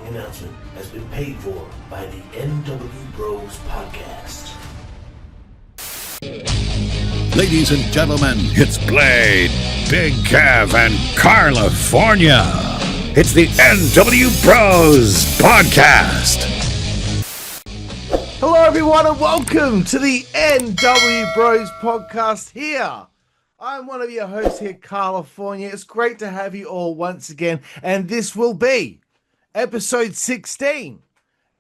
announcement has been paid for by the nWBro's podcast. Ladies and gentlemen, it's Blade, Big Kev, and Karlifornia. It's the nWBro's podcast. Hello everyone and welcome to the nWBro's podcast here. I'm one of your hosts here, Karlifornia. It's great to have you all once again, and this will be episode 16,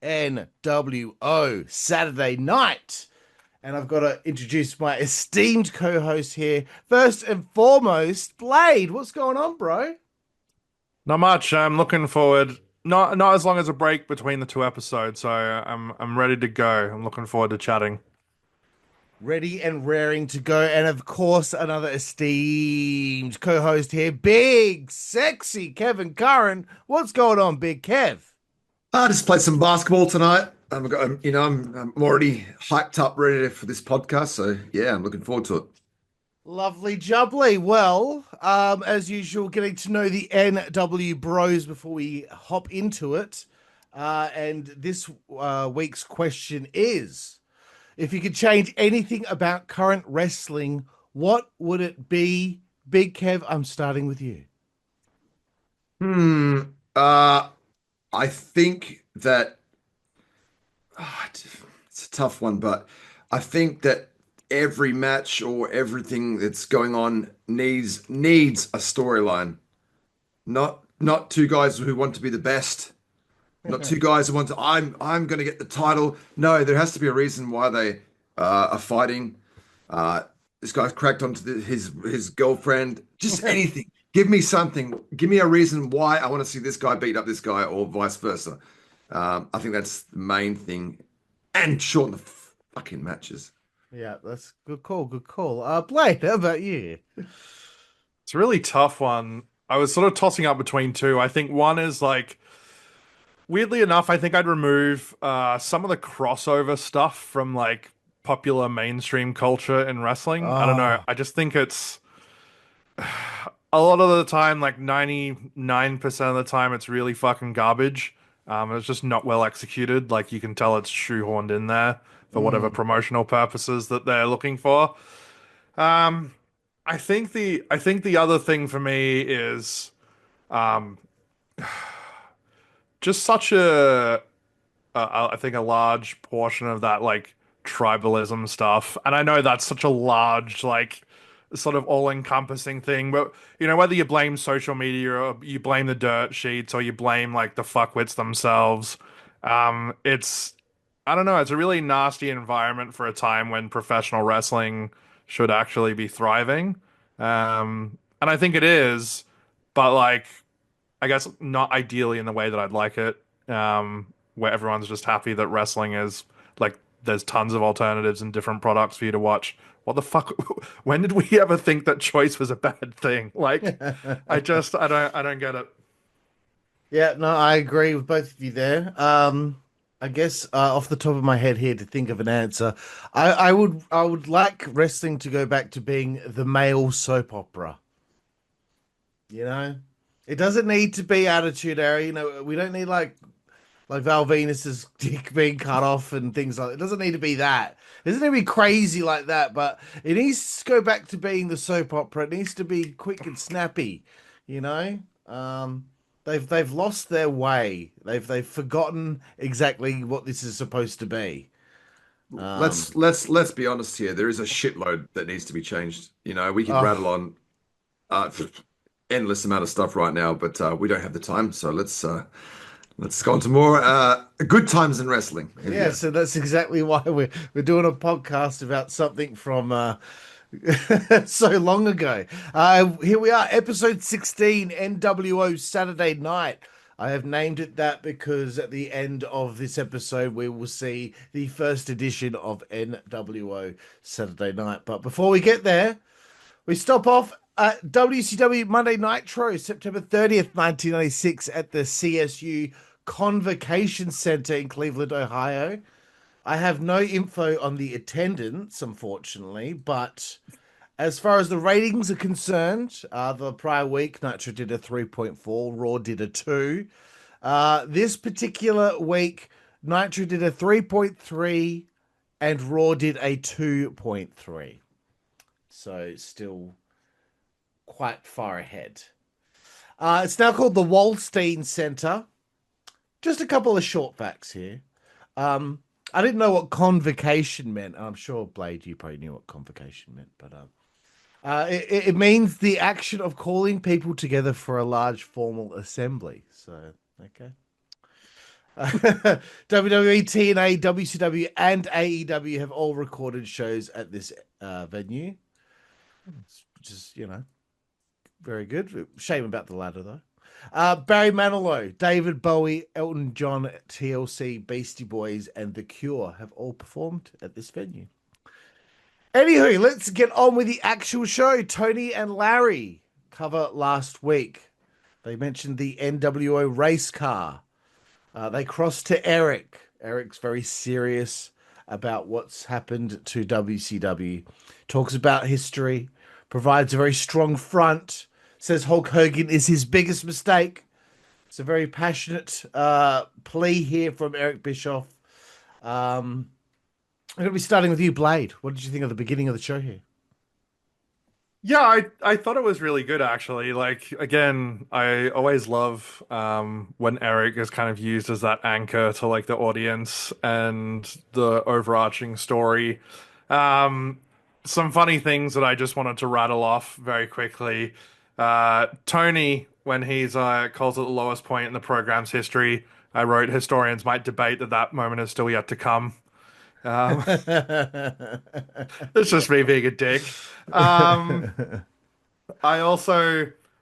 nWo Saturday Night. And I've got to introduce my esteemed co-host here. First and foremost, Blade. What's going on, bro? Not much. I'm looking forward. Not as long as a break between the two episodes, so I'm ready to go. I'm looking forward to chatting. Ready and raring to go. And of course, another esteemed co-host here, big, sexy Kevin Curran. What's going on, Big Kev? I just played some basketball tonight. I'm already hyped up, ready for this podcast. So yeah, I'm looking forward to it. Lovely jubbly. Well, as usual, getting to know the nWBro's before we hop into it. And this week's question is, if you could change anything about current wrestling, what would it be? Big Kev, I'm starting with you. I think that it's a tough one, but I think that every match or everything that's going on needs a storyline. Not two guys who want to be the best. Not two guys who want to, I'm going to get the title. No, there has to be a reason why they are fighting. This guy's cracked onto his girlfriend. Just anything. Give me something. Give me a reason why I want to see this guy beat up this guy or vice versa. I think that's the main thing. And shorten the fucking matches. Yeah, that's good call. Good call. Blade, how about you? It's a really tough one. I was sort of tossing up between two. I think one is like, weirdly enough, I think I'd remove some of the crossover stuff from like popular mainstream culture in wrestling. I don't know. I just think it's a lot of the time, like 99% of the time, it's really fucking garbage. It's just not well executed. Like you can tell it's shoehorned in there for whatever promotional purposes that they're looking for. I think the other thing for me is just such I think a large portion of that like tribalism stuff. And I know that's such a large, like sort of all-encompassing thing, but you know, whether you blame social media or you blame the dirt sheets or you blame like the fuckwits themselves, it's, I don't know, it's a really nasty environment for a time when professional wrestling should actually be thriving. And I think it is, but like, I guess not ideally in the way that I'd like it, where everyone's just happy that wrestling is like, there's tons of alternatives and different products for you to watch. What the fuck? When did we ever think that choice was a bad thing? Like, I don't get it. Yeah, no, I agree with both of you there. I guess off the top of my head here to think of an answer, I would like wrestling to go back to being the male soap opera. You know, it doesn't need to be Attitude Era. You know, we don't need like Val Venus's dick being cut off and things like that. It doesn't need to be that. It doesn't need to be crazy like that, but it needs to go back to being the soap opera. It needs to be quick and snappy, you know? They've lost their way. They've forgotten exactly what this is supposed to be. Let's be honest here. There is a shitload that needs to be changed. You know, we can rattle on endless amount of stuff right now, but we don't have the time. So let's go on to more good times in wrestling. Yeah, so that's exactly why we're doing a podcast about something from so long ago. Here we are, episode 16, nWo Saturday Night. I have named it that because at the end of this episode, we will see the first edition of nWo Saturday Night. But before we get there, we stop off at WCW Monday Nitro, September 30th, 1996 at the CSU Convocation Center in Cleveland, Ohio. I have no info on the attendance, unfortunately, but as far as the ratings are concerned, the prior week, Nitro did a 3.4, Raw did a 2. This particular week, Nitro did a 3.3 and Raw did a 2.3. So still quite far ahead. It's now called the Wallstein Center. Just a couple of short facts here. I didn't know what convocation meant. I'm sure, Blade, you probably knew what convocation meant, but it means the action of calling people together for a large formal assembly. So, okay. WWE, TNA, WCW, and AEW have all recorded shows at this venue, which is, very good. Shame about the latter, though. Barry Manilow, David Bowie, Elton John, TLC, Beastie Boys, and The Cure have all performed at this venue. Anywho, let's get on with the actual show. Tony and Larry cover last week. They mentioned the nWo race car. They crossed to Eric. Eric's very serious about what's happened to WCW. Talks about history, provides a very strong front, says Hulk Hogan is his biggest mistake. It's a very passionate plea here from Eric Bischoff. I'm going to be starting with you, Blade. What did you think of the beginning of the show here? Yeah, I thought it was really good, actually. Like, again, I always love when Eric is kind of used as that anchor to like the audience and the overarching story. Some funny things that I just wanted to rattle off very quickly. Tony, when he's calls it the lowest point in the program's history, I wrote historians might debate that moment is still yet to come. It's just me being a dick. I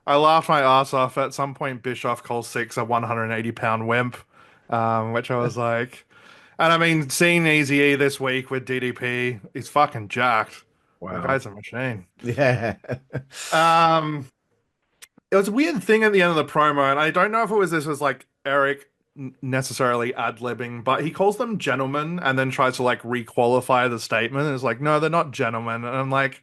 laughed my ass off at some point. Bischoff calls Six a 180-pound wimp, which I was like, and I mean, seeing Eazy-E this week with DDP, he's fucking jacked. Wow. The guy's a machine. Yeah. It was a weird thing at the end of the promo, and I don't know if this was like Eric necessarily ad-libbing, but he calls them gentlemen and then tries to like requalify the statement. It's like, no, they're not gentlemen. And I'm like,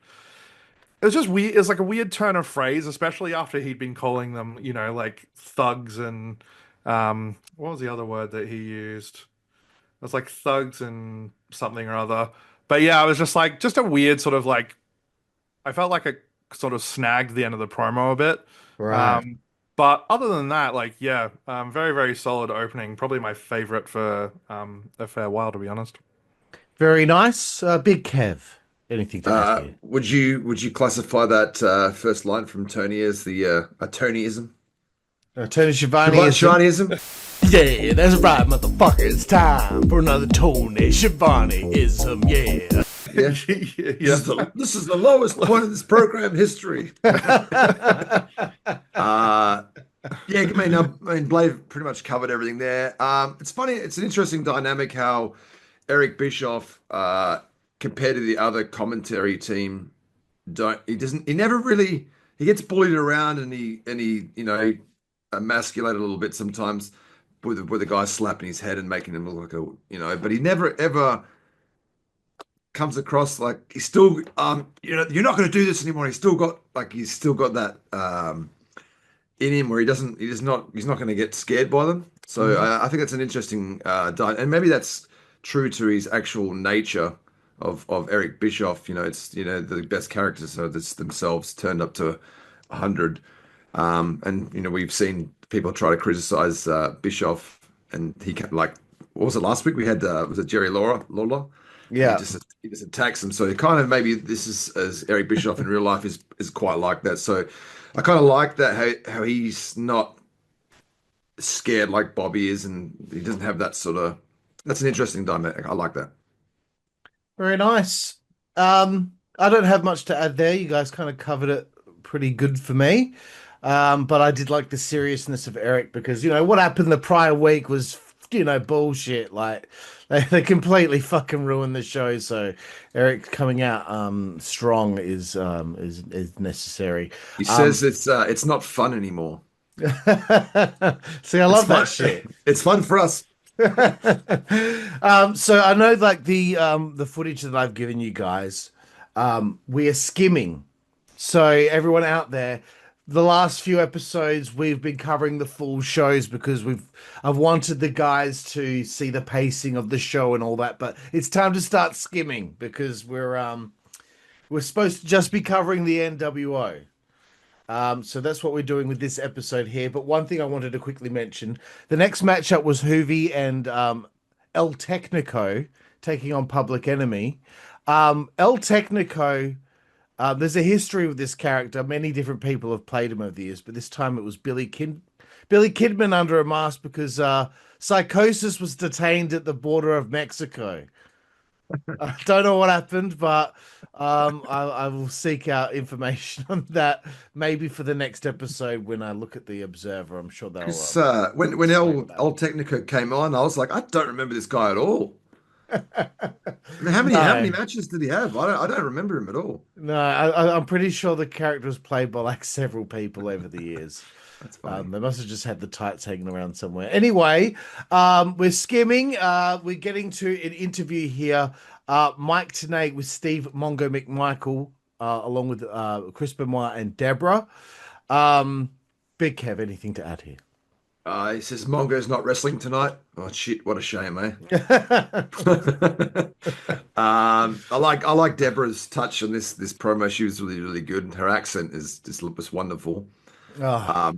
it was just weird. It's like a weird turn of phrase, especially after he'd been calling them, like thugs and what was the other word that he used? It was like thugs and something or other. But yeah, I was just like, just a weird sort of like, I felt like it sort of snagged the end of the promo a bit. Right. But other than that, like, yeah, very, very solid opening. Probably my favorite for a fair while, to be honest. Very nice. Big Kev. Anything to add here? Would you classify that first line from Tony as the a Tonyism? Tony Schiavone. Schiavoneism? Yeah, that's right, motherfucker. It's time for another Tony Schiavone-ism, yeah. Yeah. This is the lowest point of this program history. Yeah, I mean, Blade pretty much covered everything there. It's funny. It's an interesting dynamic how Eric Bischoff, compared to the other commentary team, he gets bullied around and he emasculated a little bit sometimes with a guy slapping his head and making him look like but he never ever comes across like he's still you're not going to do this anymore. He's still got that in him where he's not going to get scared by them. So I think that's an interesting and maybe that's true to his actual nature of Eric Bischoff. It's the best characters so that's themselves turned up to 100. And we've seen people try to criticize Bischoff, and he like, what was it last week? We had was it Jerry Lawler? Yeah, he just attacks him. So kind of maybe this is as Eric Bischoff in real life is quite like that. So I kind of like that how he's not scared like Bobby is, and he doesn't have that sort of. That's an interesting dynamic. I like that. very nice. I don't have much to add there. You guys kind of covered it pretty good for me. But I did like the seriousness of Eric because, what happened the prior week was, bullshit. Like they completely fucking ruined the show. So Eric coming out strong is necessary. He says it's not fun anymore. See, I love that shit. It's fun for us. So I know like the footage that I've given you guys, we are skimming. So everyone out there, the last few episodes we've been covering the full shows because I've wanted the guys to see the pacing of the show and all that, but it's time to start skimming because we're supposed to just be covering the NWO. So that's what we're doing with this episode here. But one thing I wanted to quickly mention, the next matchup was Hoovy and El Technico taking on Public Enemy. El Technico, there's a history with this character. Many different people have played him over the years, but this time it was Billy Kidman under a mask because Psychosis was detained at the border of Mexico. I don't know what happened, but I will seek out information on that maybe for the next episode when I look at the Observer. I'm sure they'll. Because when explain that. El Technico came on, I was like, I don't remember this guy at all. I mean, how many No. matches did he have? I don't remember him at all. No, I'm pretty sure the character was played by like several people over the years. That's funny. They must have just had the tights hanging around somewhere. Anyway, we're skimming. We're getting to an interview here. Mike Tenay with Steve Mongo McMichael, along with Chris Benoit and Deborah. Big Kev, anything to add here? He says Mongo's not wrestling tonight. Oh shit! What a shame, eh? I like Deborah's touch on this promo. She was really good, and her accent is just was wonderful. Oh,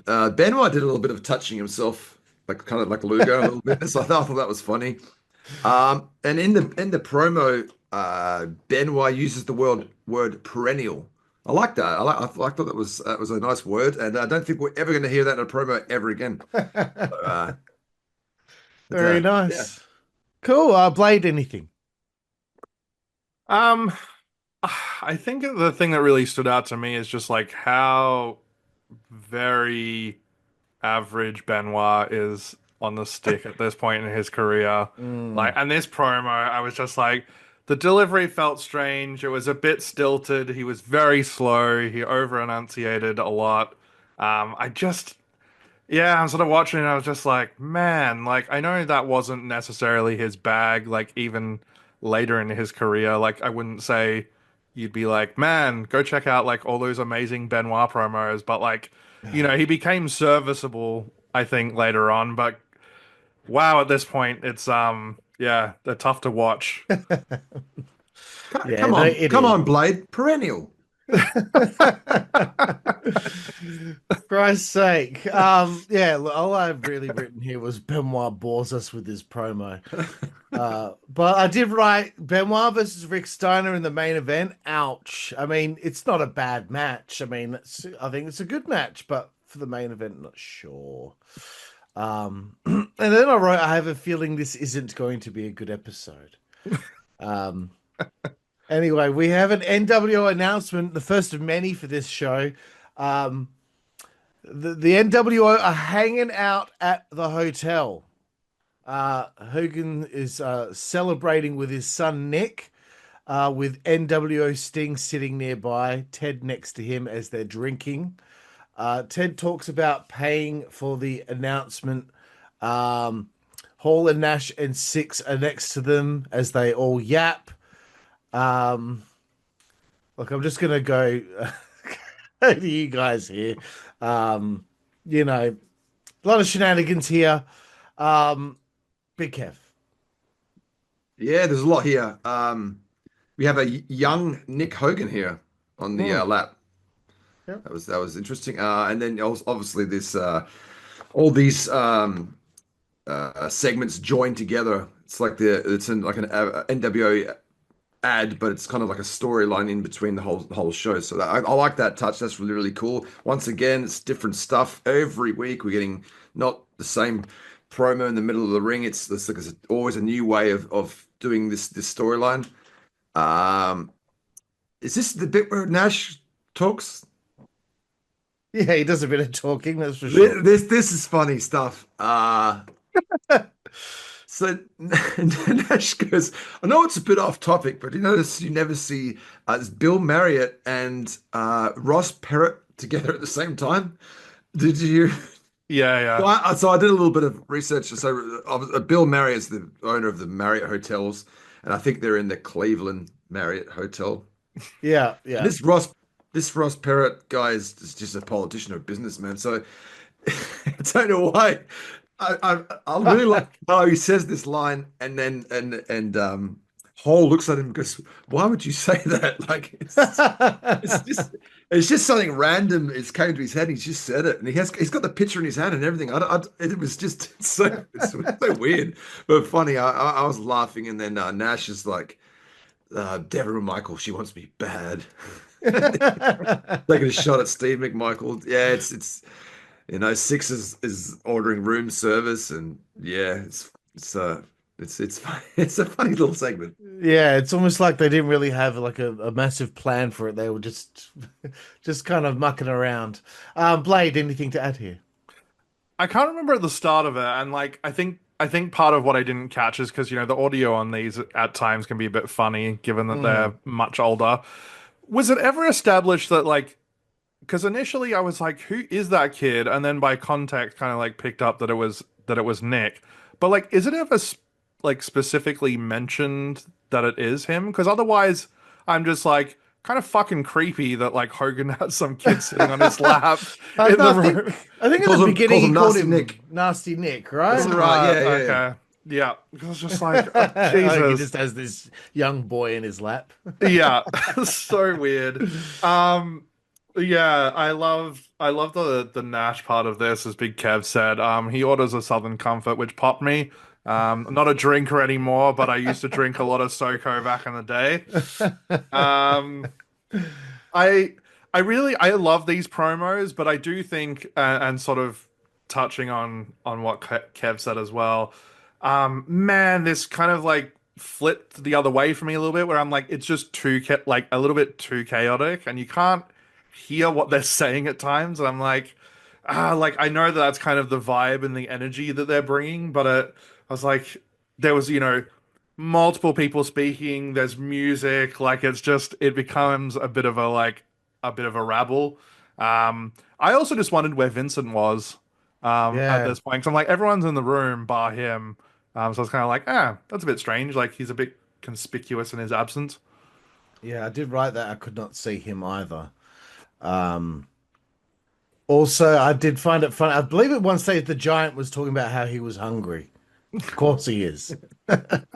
Benoit did a little bit of touching himself, like kind of like Lugo a little bit. So I thought that was funny. And in the promo, Benoit uses the word perennial. I like that. I thought that was a nice word, and I don't think we're ever going to hear that in a promo ever again. So, very yeah. nice. Cool. Blade, anything? Um, I think the thing that really stood out to me is just like how very average Benoit is on the stick at this point in his career. Like, and this promo, I was just like, the delivery felt strange. It was a bit stilted. He was very slow. He over enunciated a lot. Yeah, I'm sort of watching and I was just like, man, like, I know that wasn't necessarily his bag, like, even later in his career. Like, I wouldn't say you'd be like, man, go check out, like, all those amazing Benoit promos. But, like, he became serviceable, I think, later on. But wow, at this point, it's, yeah, they're tough to watch. Yeah, Come no, on, it come is. on, Blade, perennial. Christ's sake. Yeah, look, all I've really written here was Benoit bores us with his promo. But I did write Benoit versus Rick Steiner in the main event. Ouch. I mean, it's not a bad match. I mean, I think it's a good match, but for the main event, not sure. And then I wrote, I have a feeling this isn't going to be a good episode. Anyway, we have an NWO announcement, the first of many for this show. The NWO are hanging out at the hotel. Hogan is celebrating with his son Nick, with NWO Sting sitting nearby, Ted next to him as they're drinking. Ted talks about paying for the announcement. Hall and Nash and Six are next to them as they all yap. Look, I'm just gonna go to you guys here. A lot of shenanigans here. Big Kev. Yeah, there's a lot here. We have a young Nick Hogan here on the lap. Yep. That was interesting. And then obviously this all these segments joined together. It's like it's in like an NWO ad, but it's kind of like a storyline in between the whole show. So I like that touch. That's really cool. Once again, it's different stuff every week. We're getting not the same promo in the middle of the ring. It's always a new way of doing this storyline. Is this the bit where Nash talks? Yeah, he does a bit of talking, that's for sure. This is funny stuff. So Nash goes, I know it's a bit off topic, but you notice you never see it's Bill Marriott and Ross Perot together at the same time. Did you? Yeah. So I did a little bit of research. So Bill Marriott's the owner of the Marriott hotels, and I think they're in the Cleveland Marriott Hotel. Yeah. And this Ross this Ross Perot guy is just a politician or a businessman. So I don't know why. I really like how he says this line, and then Hall looks at him and goes, "Why would you say that?" Like it's just something random. It's came to his head. He's just said it, and he's got the picture in his hand and everything. It was just it's so weird but funny. I was laughing, and then Nash is like, "Deborah Michael, she wants me bad." Taking a shot at Steve McMichael. Yeah, it's Six is ordering room service, and yeah, it's funny. It's a funny little segment. Yeah, it's almost like they didn't really have like a massive plan for it. They were just just kind of mucking around. Blade, anything to add here? I can't remember at the start of it, and like I think part of what I didn't catch is because the audio on these at times can be a bit funny, given that they're much older. Was it ever established that like? Because initially I was like, "Who is that kid?" And then by context, kind of like picked up that it was Nick. But like, is it ever like specifically mentioned that it is him? Because otherwise, I'm just like kind of fucking creepy that like Hogan had some kid sitting on his lap in the room. I think at Calls the him- beginning he calls called him him Nasty Nick. Nasty Nick, right? That's right. Yeah, Okay. Yeah. It was just like, oh, I think he Jesus. just has this young boy in his lap. Yeah. So weird. Yeah, I love the Nash part of this, as Big Kev said. He orders a Southern Comfort, which popped me. I'm not a drinker anymore, but I used to drink a lot of SoCo back in the day. Um, I love these promos, but I do think, and sort of touching on what Kev said as well. Man, this kind of like flipped the other way for me a little bit, where I'm like, it's just like a little bit too chaotic, and you can't hear what they're saying at times. And I'm like, like I know that that's kind of the vibe and the energy that they're bringing, but I was like, there was multiple people speaking. There's music, like it becomes a bit of a rabble. I also just wondered where Vincent was at Yeah. this point, because I'm like, everyone's in the room bar him. So I was kind of like, that's a bit strange. Like he's a bit conspicuous in his absence. Yeah, I did write that. I could not see him either. Um, Also, I did find it funny. I believe at one stage the Giant was talking about how he was hungry. Of course he is. But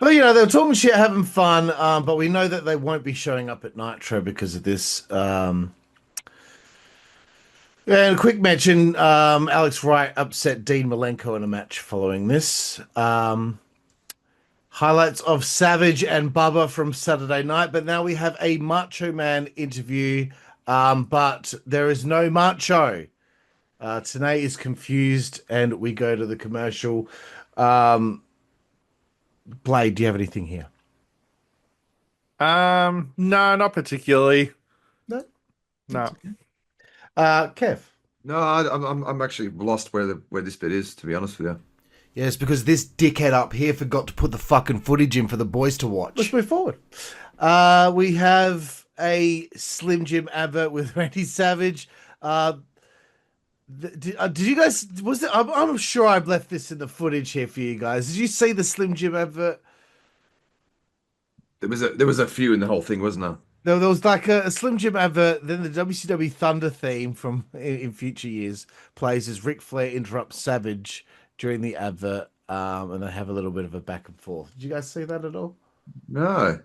they were talking shit, having fun. But we know that they won't be showing up at Nitro because of this. And a quick mention: Alex Wright upset Dean Malenko in a match following this. Highlights of Savage and Bubba from Saturday Night, but now we have a Macho Man interview, but there is no Macho. Tanae is confused, and we go to the commercial. Blade, do you have anything here? No, not particularly. No. No. Kev. No, I'm actually lost where this bit is, to be honest with you. Yes, because this dickhead up here forgot to put the fucking footage in for the boys to watch. Let's move forward. We have a Slim Jim advert with Randy Savage. Did you guys? I'm sure I've left this in the footage here for you guys. Did you see the Slim Jim advert? There was a few in the whole thing, wasn't there? No, there was like a Slim Jim advert. Then the WCW Thunder theme from in future years plays as Ric Flair interrupts Savage during the advert, and they have a little bit of a back and forth. Did you guys see that at all? No.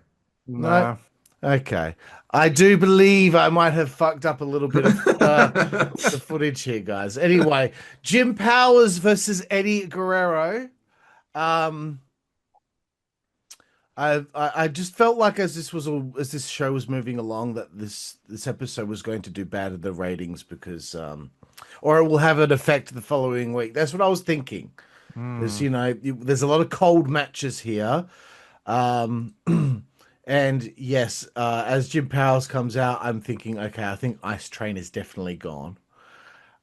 No. Okay. I do believe I might have fucked up a little bit of the footage here, guys. Anyway, Jim Powers versus Eddie Guerrero. I just felt like as this show was moving along that this episode was going to do bad at the ratings because or it will have an effect the following week. That's what I was thinking. Because there's a lot of cold matches here. And yes, as Jim Powers comes out, I'm thinking, okay, I think Ice Train is definitely gone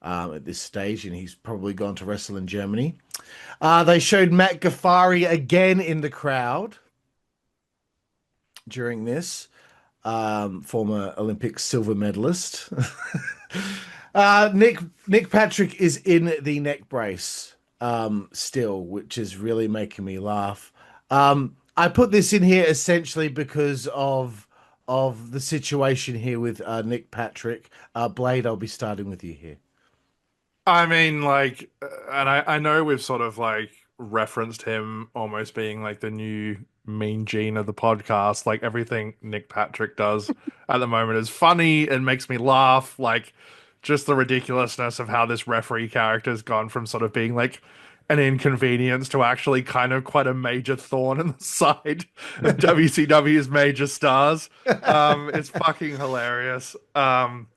at this stage, and he's probably gone to wrestle in Germany. They showed Matt Gaffari again in the crowd during this, former Olympic silver medalist. Nick Patrick is in the neck brace still, which is really making me laugh. I put this in here essentially because of of the situation here with Nick Patrick. Blade, I'll be starting with you here. I mean, like, and I know we've sort of like referenced him almost being like the new Mean Gene of the podcast. Like everything Nick Patrick does at the moment is funny and makes me laugh. Like just the ridiculousness of how this referee character's gone from sort of being like an inconvenience to actually kind of quite a major thorn in the side of WCW's major stars. It's fucking hilarious. And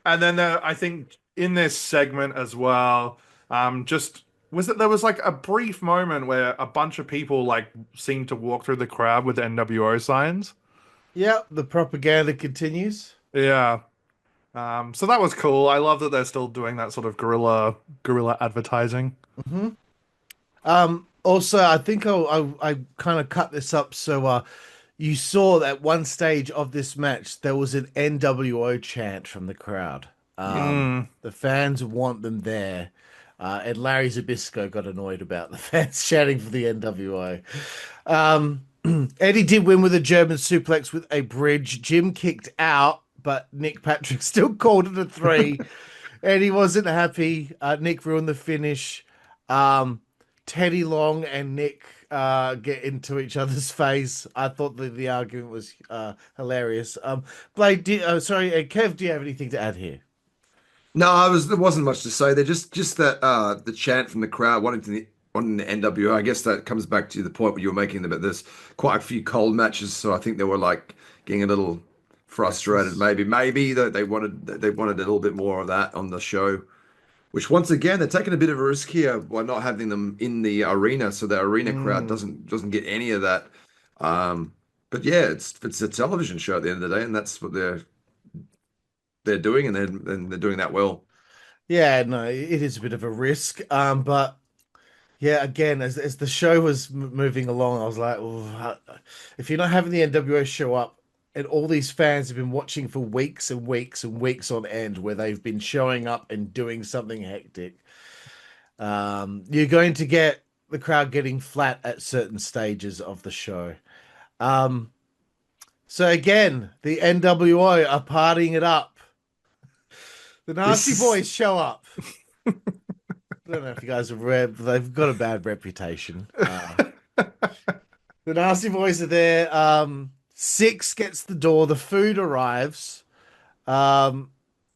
then I think in this segment as well, just was it there was like a brief moment where a bunch of people like seemed to walk through the crowd with nWo signs. Yeah, the propaganda continues. Yeah. So that was cool. I love that they're still doing that sort of guerrilla advertising. Hmm. Also, I think I kind of cut this up so you saw that one stage of this match there was an nWo chant from the crowd. The fans want them there. And Larry Zbyszko got annoyed about the fans chanting for the nWo. Eddie did win with a German suplex with a bridge. Jim kicked out, but Nick Patrick still called it a 3. Eddie wasn't happy. Nick ruined the finish. Teddy Long and Nick get into each other's face. I thought the argument was hilarious. Blade, Kev, do you have anything to add here? No, there wasn't much to say. They're just that the chant from the crowd wanting the NWO. I guess that comes back to the point where you were making about there's quite a few cold matches, so I think they were like getting a little frustrated. Maybe that they wanted a little bit more of that on the show. Which once again they're taking a bit of a risk here by not having them in the arena, so the arena crowd doesn't get any of that. But yeah, it's a television show at the end of the day, and that's what they're doing, and they're doing that well. Yeah, no, it is a bit of a risk. But yeah, again, as the show was moving along, I was like, well, if you're not having the NWO show up, and all these fans have been watching for weeks and weeks and weeks on end, where they've been showing up and doing something hectic, you're going to get the crowd getting flat at certain stages of the show. So again, the NWO are partying it up. The Nasty Boys show up. I don't know if you guys have read, they've got a bad reputation. The Nasty Boys are there. Six gets the door. The food arrives. The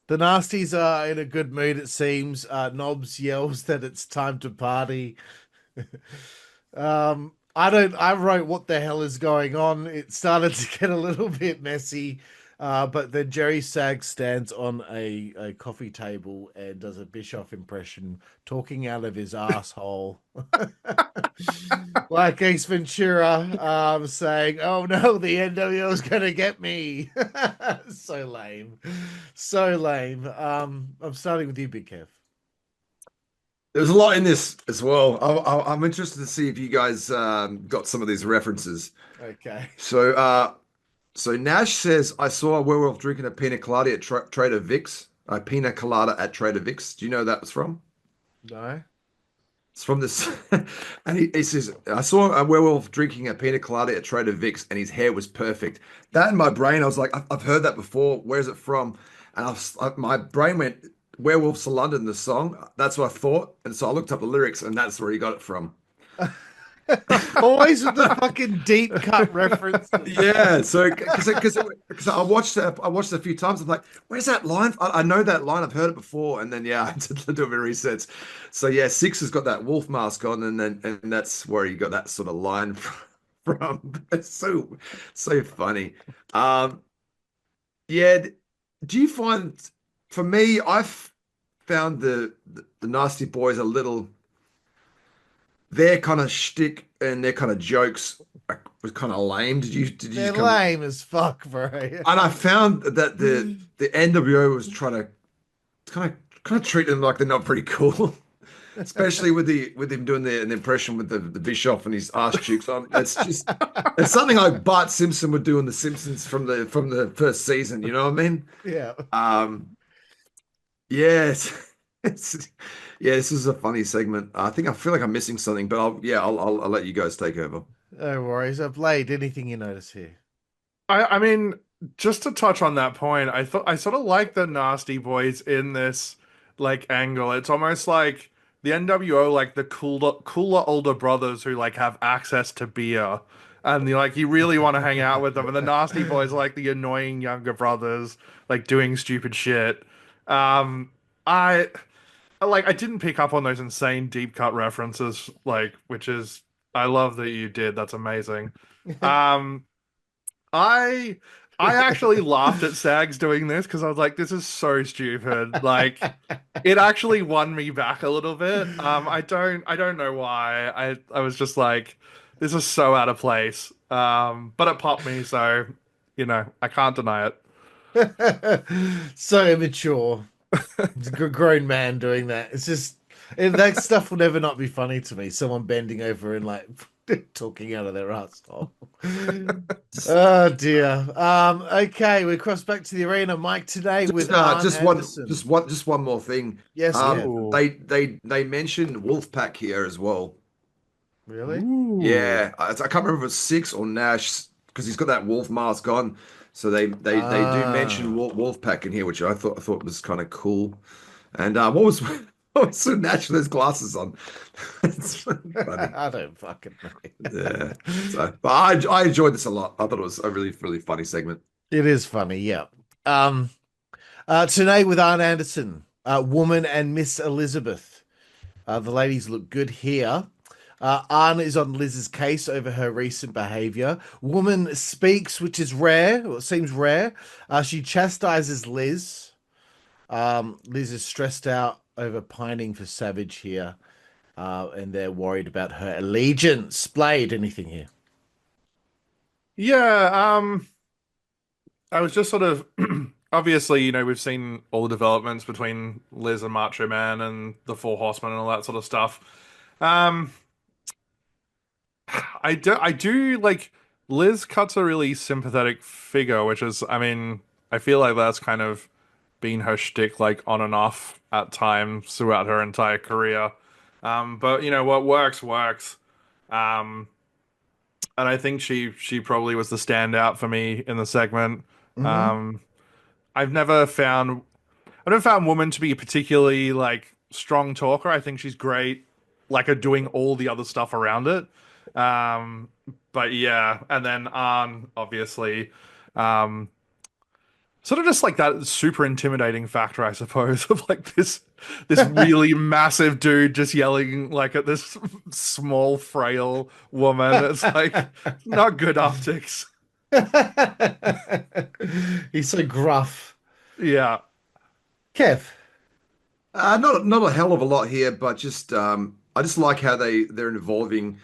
Nasties are in a good mood, it seems. Knobs yells that it's time to party. I wrote what the hell is going on. It started to get a little bit messy. But then Jerry Sag stands on a coffee table and does a Bischoff impression, talking out of his asshole, like Ace Ventura, saying, "Oh no, the NWO is gonna get me." So lame, so lame. I'm starting with you, Big Kev. There's a lot in this as well. I'm interested to see if you guys got some of these references. Okay. So Nash says, I saw a werewolf drinking a pina colada at Trader Vic's. A pina colada at Trader Vic's. Do you know who that was from? No. It's from this. And he says, I saw a werewolf drinking a pina colada at Trader Vic's and his hair was perfect. That in my brain, I was like, I've heard that before. Where's it from? And my brain went, Werewolves of London, the song. That's what I thought. And so I looked up the lyrics and that's where he got it from. Always with the fucking deep cut reference. Yeah, so because I watched it a few times. I'm like, where's that line? I know that line. I've heard it before. And then I had to do a bit of resets. So yeah, Six has got that wolf mask on, and that's where he got that sort of line from. It's so funny. Yeah. Do you find, for me, I've found the Nasty Boys a little. Their kind of shtick and their kind of jokes was kind of lame. They're lame as fuck, bro. And I found that the NWO was trying to kind of treat them like they're not pretty cool, especially with him doing an impression with the Bischoff and his arse cheeks on. It's something like Bart Simpson would do on The Simpsons from the first season. You know what I mean? Yeah. Yes. Yeah, this is a funny segment. I feel like I'm missing something, but I'll let you guys take over. No worries. Blade, anything you notice here? I mean, just to touch on that point, I sort of like the Nasty Boys in this like angle. It's almost like the NWO, like the cooler older brothers who like have access to beer, and you really want to hang out with them. And the Nasty Boys are like the annoying younger brothers, like doing stupid shit. Um, I I didn't pick up on those insane deep cut references, which is I love that you did. That's amazing. Um. I I actually laughed at Sags doing this because I was like, this is so stupid. Like it actually won me back a little bit. I don't know why. I was just like, this is so out of place. But it popped me, so I can't deny it. So immature. It's a grown man doing that. It's just that stuff will never not be funny to me. Someone bending over and like talking out of their asshole. Oh dear. Okay, we cross back to the arena. Mike today with Arn Anderson. Just one more thing. Yes, Kev. Ooh. They mentioned Wolfpack here as well. Really? Yeah, I can't remember if it's Six or Nash because he's got that wolf mask on. So they do mention Wolfpack in here, which I thought was kind of cool. And what was what was so Nash with his glasses on? It's funny. I don't fucking know. Yeah. So, but I enjoyed this a lot. I thought it was a really funny segment. It is funny, yeah. Today with Arn Anderson, Woman and Miss Elizabeth. The ladies look good here. Arn is on Liz's case over her recent behavior. Woman speaks, which is rare, or it seems rare. She chastises Liz. Liz is stressed out over pining for Savage here, and they're worried about her allegiance. Blade, anything here? Yeah, I was just sort of obviously, we've seen all the developments between Liz and Macho Man and the Four Horsemen and all that sort of stuff. Um, I do like Liz cuts a really sympathetic figure, which is, I mean, I feel like that's kind of been her shtick, like on and off at times throughout her entire career. But what works works. Um, and I think she probably was the standout for me in the segment. Mm-hmm. Um, I've never found Woman to be a particularly like strong talker. I think she's great, like at doing all the other stuff around it. Um, but yeah, and then obviously, um, sort of just like that super intimidating factor, I suppose, of like this really massive dude just yelling like at this small, frail woman. It's like not good optics. He's so gruff. Yeah. Kev. Not a hell of a lot here, but just I just like how they're involving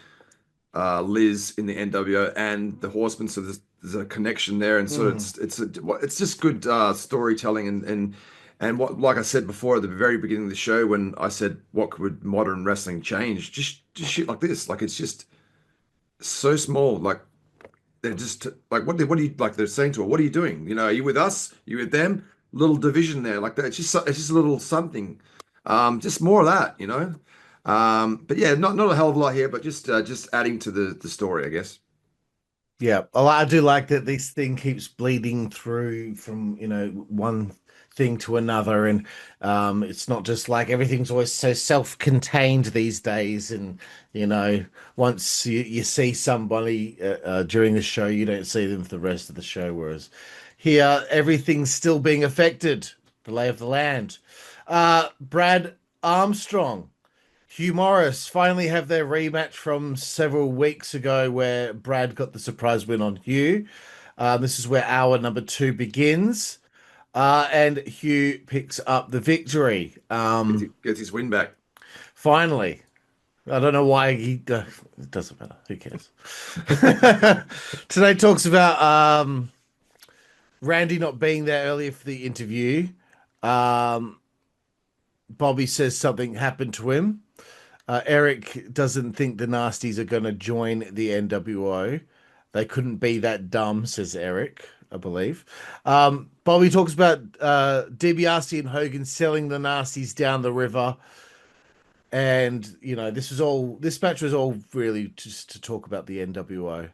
Liz in the NWO and the Horsemen, so there's a connection there, and so it's just good storytelling and what, like I said before at the very beginning of the show when I said what could modern wrestling change, just shit like this, like it's just so small, like they're just like what do you like they're saying to her, what are you doing? Are you with us? Are you with them? Little division there, like that. It's just a little something, just more of that. But yeah, not a hell of a lot here, but just adding to the story, I guess. Yeah, well, I do like that this thing keeps bleeding through from one thing to another, and it's not just like everything's always so self-contained these days. And once you see somebody during the show, you don't see them for the rest of the show. Whereas here, everything's still being affected. The lay of the land. Brad Armstrong. Hugh Morris finally have their rematch from several weeks ago where Brad got the surprise win on Hugh. This is where hour number 2 begins. And Hugh picks up the victory. Gets his win back. Finally. I don't know why it doesn't matter. Who cares? Today talks about Randy not being there earlier for the interview. Bobby says something happened to him. Eric doesn't think the Nasties are going to join the nWo. They couldn't be that dumb, says Eric, I believe. Bobby talks about DiBiase and Hogan selling the Nasties down the river. And, this match was all really just to talk about the nWo.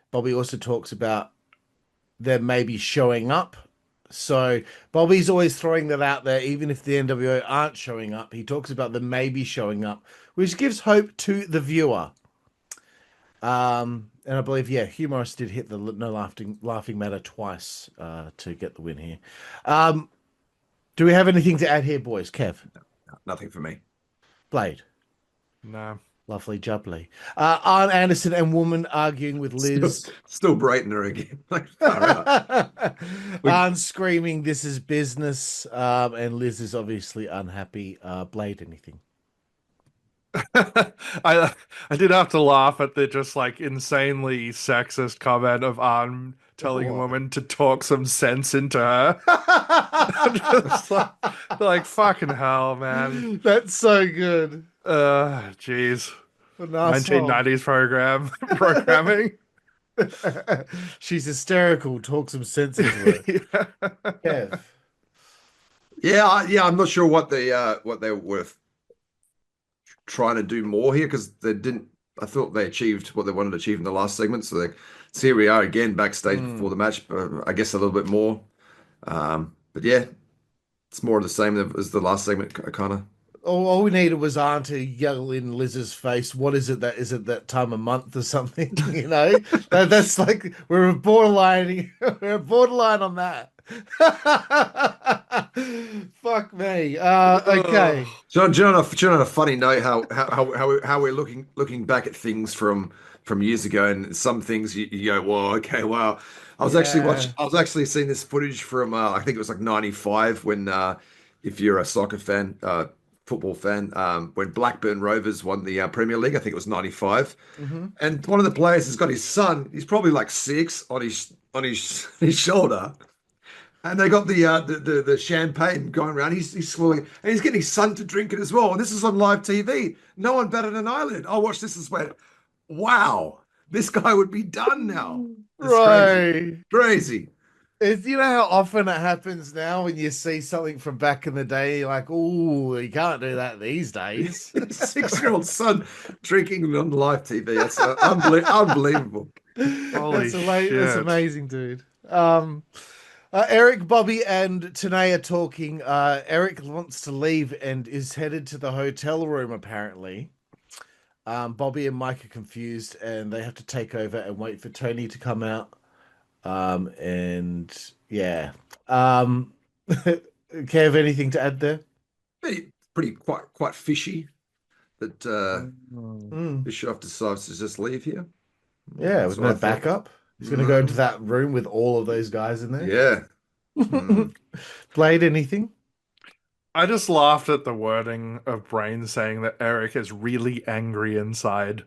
Bobby also talks about them maybe showing up. So Bobby's always throwing that out there, even if the NWO aren't showing up. He talks about them maybe showing up, which gives hope to the viewer. And I believe, yeah, Humorous did hit the no laughing matter twice to get the win here. Do we have anything to add here, boys? Kev, Nothing for me. Blade, No. lovely jubbly. Arn Anderson and Woman arguing with Liz. Still Brayton her again. Like, far out. Arn screaming, "This is business," and Liz is obviously unhappy. Blade, anything? I did have to laugh at the just like insanely sexist comment of Arn telling a woman to talk some sense into her. Just like fucking hell, man. That's so good. Jeez. What an asshole. 1990s programming. She's hysterical. Talk some sense into her. Kev. Yeah, I'm not sure what they were trying to do more here, because they didn't. I thought they achieved what they wanted to achieve in the last segment. So here we are again backstage before the match, but I guess a little bit more. But yeah, it's more of the same as the last segment, kind of. All we needed was Arn to yell in Liz's face, "What is it that time of month or something?" You know, that's like we're borderline on that. Fuck me. Okay. John, on a funny note, how we're looking back at things from years ago, and some things you go, "Well, okay, wow." I was actually seeing this footage from I think it was like '95 when if you're a soccer fan, football fan, when Blackburn Rovers won the Premier League. I think it was '95, and one of the players has got his son. He's probably like 6 on his shoulder. And they got the champagne going around. He's swilling, and he's getting his son to drink it as well. And this is on live TV. No one batted an eyelid. I watched this and went, "Wow, this guy would be done now." It's Right. crazy. It's, you know how often it happens now when you see something from back in the day, you're like, "Oh, you can't do that these days." 6-year-old son drinking on live TV. That's unbelievable. Holy shit. That's amazing, dude. Eric, Bobby, and Tanay are talking. Eric wants to leave and is headed to the hotel room, apparently. Bobby and Mike are confused, and they have to take over and wait for Tony to come out. And yeah. Kev, anything to add there? Pretty quite fishy that Bischoff decides to just leave here. Yeah, with no backup. He's going to go into that room with all of those guys in there. Yeah. Blade, anything? I just laughed at the wording of Brain saying that Eric is really angry inside.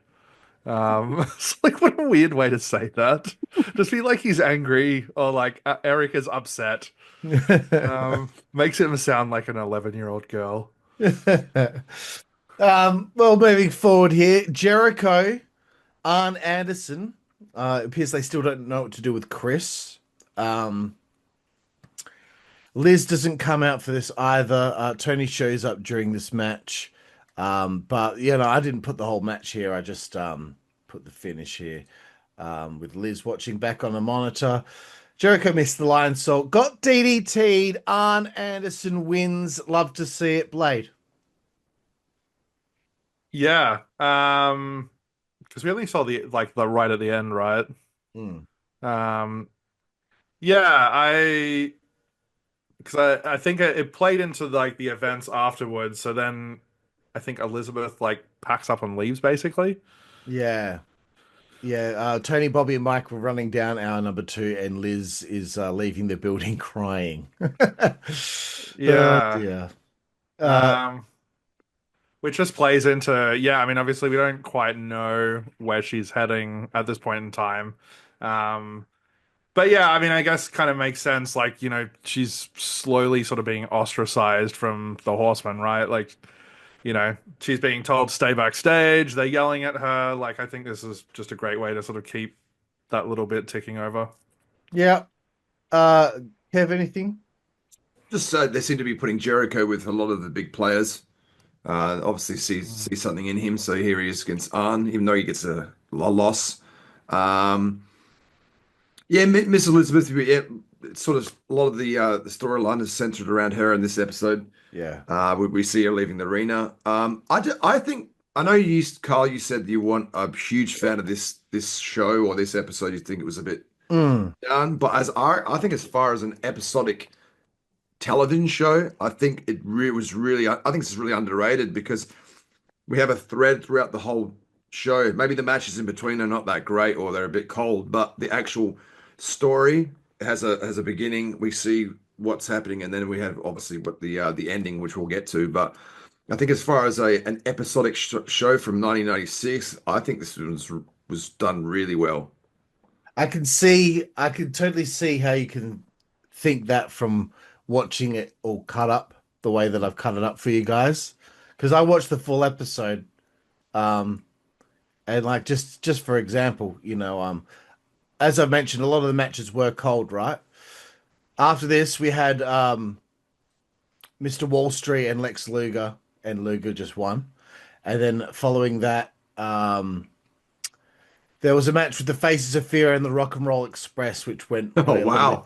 It's like, what a weird way to say that. Just be like he's angry, or like Eric is upset. Makes him sound like an 11-year-old girl. Well, moving forward here, Jericho, Arn Anderson. It appears they still don't know what to do with Chris. Liz doesn't come out for this either. Tony shows up during this match. But, you know, I didn't put the whole match here. I just put the finish here with Liz watching back on the monitor. Jericho missed the Lion Salt. Got DDT'd. Arn Anderson wins. Love to see it. Blade. Yeah. Because we only saw the right at the end, right? Yeah, because I think it played into like the events afterwards. So then I think Elizabeth like packs up and leaves basically. Yeah. Tony, Bobby, and Mike were running down hour number 2, and Liz is leaving the building crying. Yeah. Yeah. Which just plays into, yeah, I mean, obviously we don't quite know where she's heading at this point in time. But yeah, I mean, I guess kind of makes sense. Like, you know, she's slowly sort of being ostracized from the Horsemen, right? Like, you know, she's being told to stay backstage. They're yelling at her. Like, I think this is just a great way to sort of keep that little bit ticking over. Yeah. Kev, anything? Just they seem to be putting Jericho with a lot of the big players. Obviously see something in him, so here he is against Arn, even though he gets a loss. Yeah, Miss Elizabeth. Yeah, it's sort of a lot of the storyline is centered around her in this episode. Yeah. We see her leaving the arena. I think I know Carl. You said you weren't a huge fan of this show or this episode. You think it was a bit Mm. done, but I think as far as an episodic television show, I think was really. I think it's really underrated because we have a thread throughout the whole show. Maybe the matches in between are not that great or they're a bit cold, but the actual story has a beginning. We see what's happening, and then we have obviously what the ending, which we'll get to. But I think as far as an episodic show from 1996, I think this was done really well. I can totally see how you can think that from watching it all cut up the way that I've cut it up for you guys. Because I watched the full episode, and like just for example, as I mentioned, a lot of the matches were cold, right? After this, we had Mr. Wall Street and Lex Luger, and Luger just won. And then following that, there was a match with the Faces of Fear and the Rock and Roll Express, which went. Oh wow!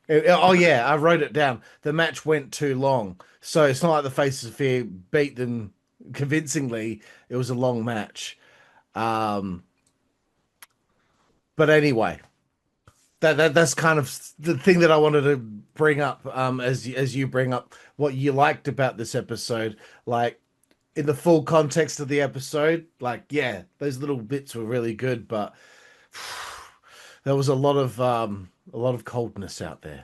Oh yeah, I wrote it down. The match went too long, so it's not like the Faces of Fear beat them convincingly. It was a long match. But anyway, that's kind of the thing that I wanted to bring up. As you bring up what you liked about this episode, like in the full context of the episode, like yeah, those little bits were really good, but there was a lot of coldness out there.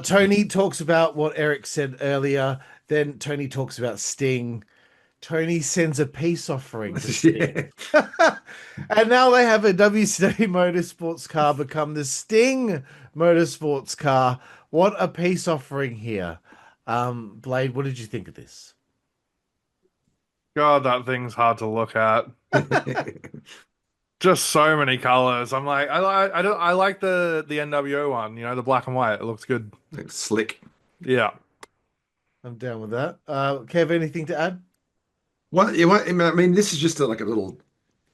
Tony talks about what Eric said earlier. Then Tony talks about Sting. Tony sends a peace offering to Sting. And now they have a WCW Motorsports car become the Sting Motorsports car. What a peace offering here. Blade, what did you think of this? God, that thing's hard to look at. Just so many colors. I'm like, I like the nWo one, the black and white. It looks good. It's slick. Yeah. I'm down with that. Kev, anything to add? Well, I mean, this is just like a little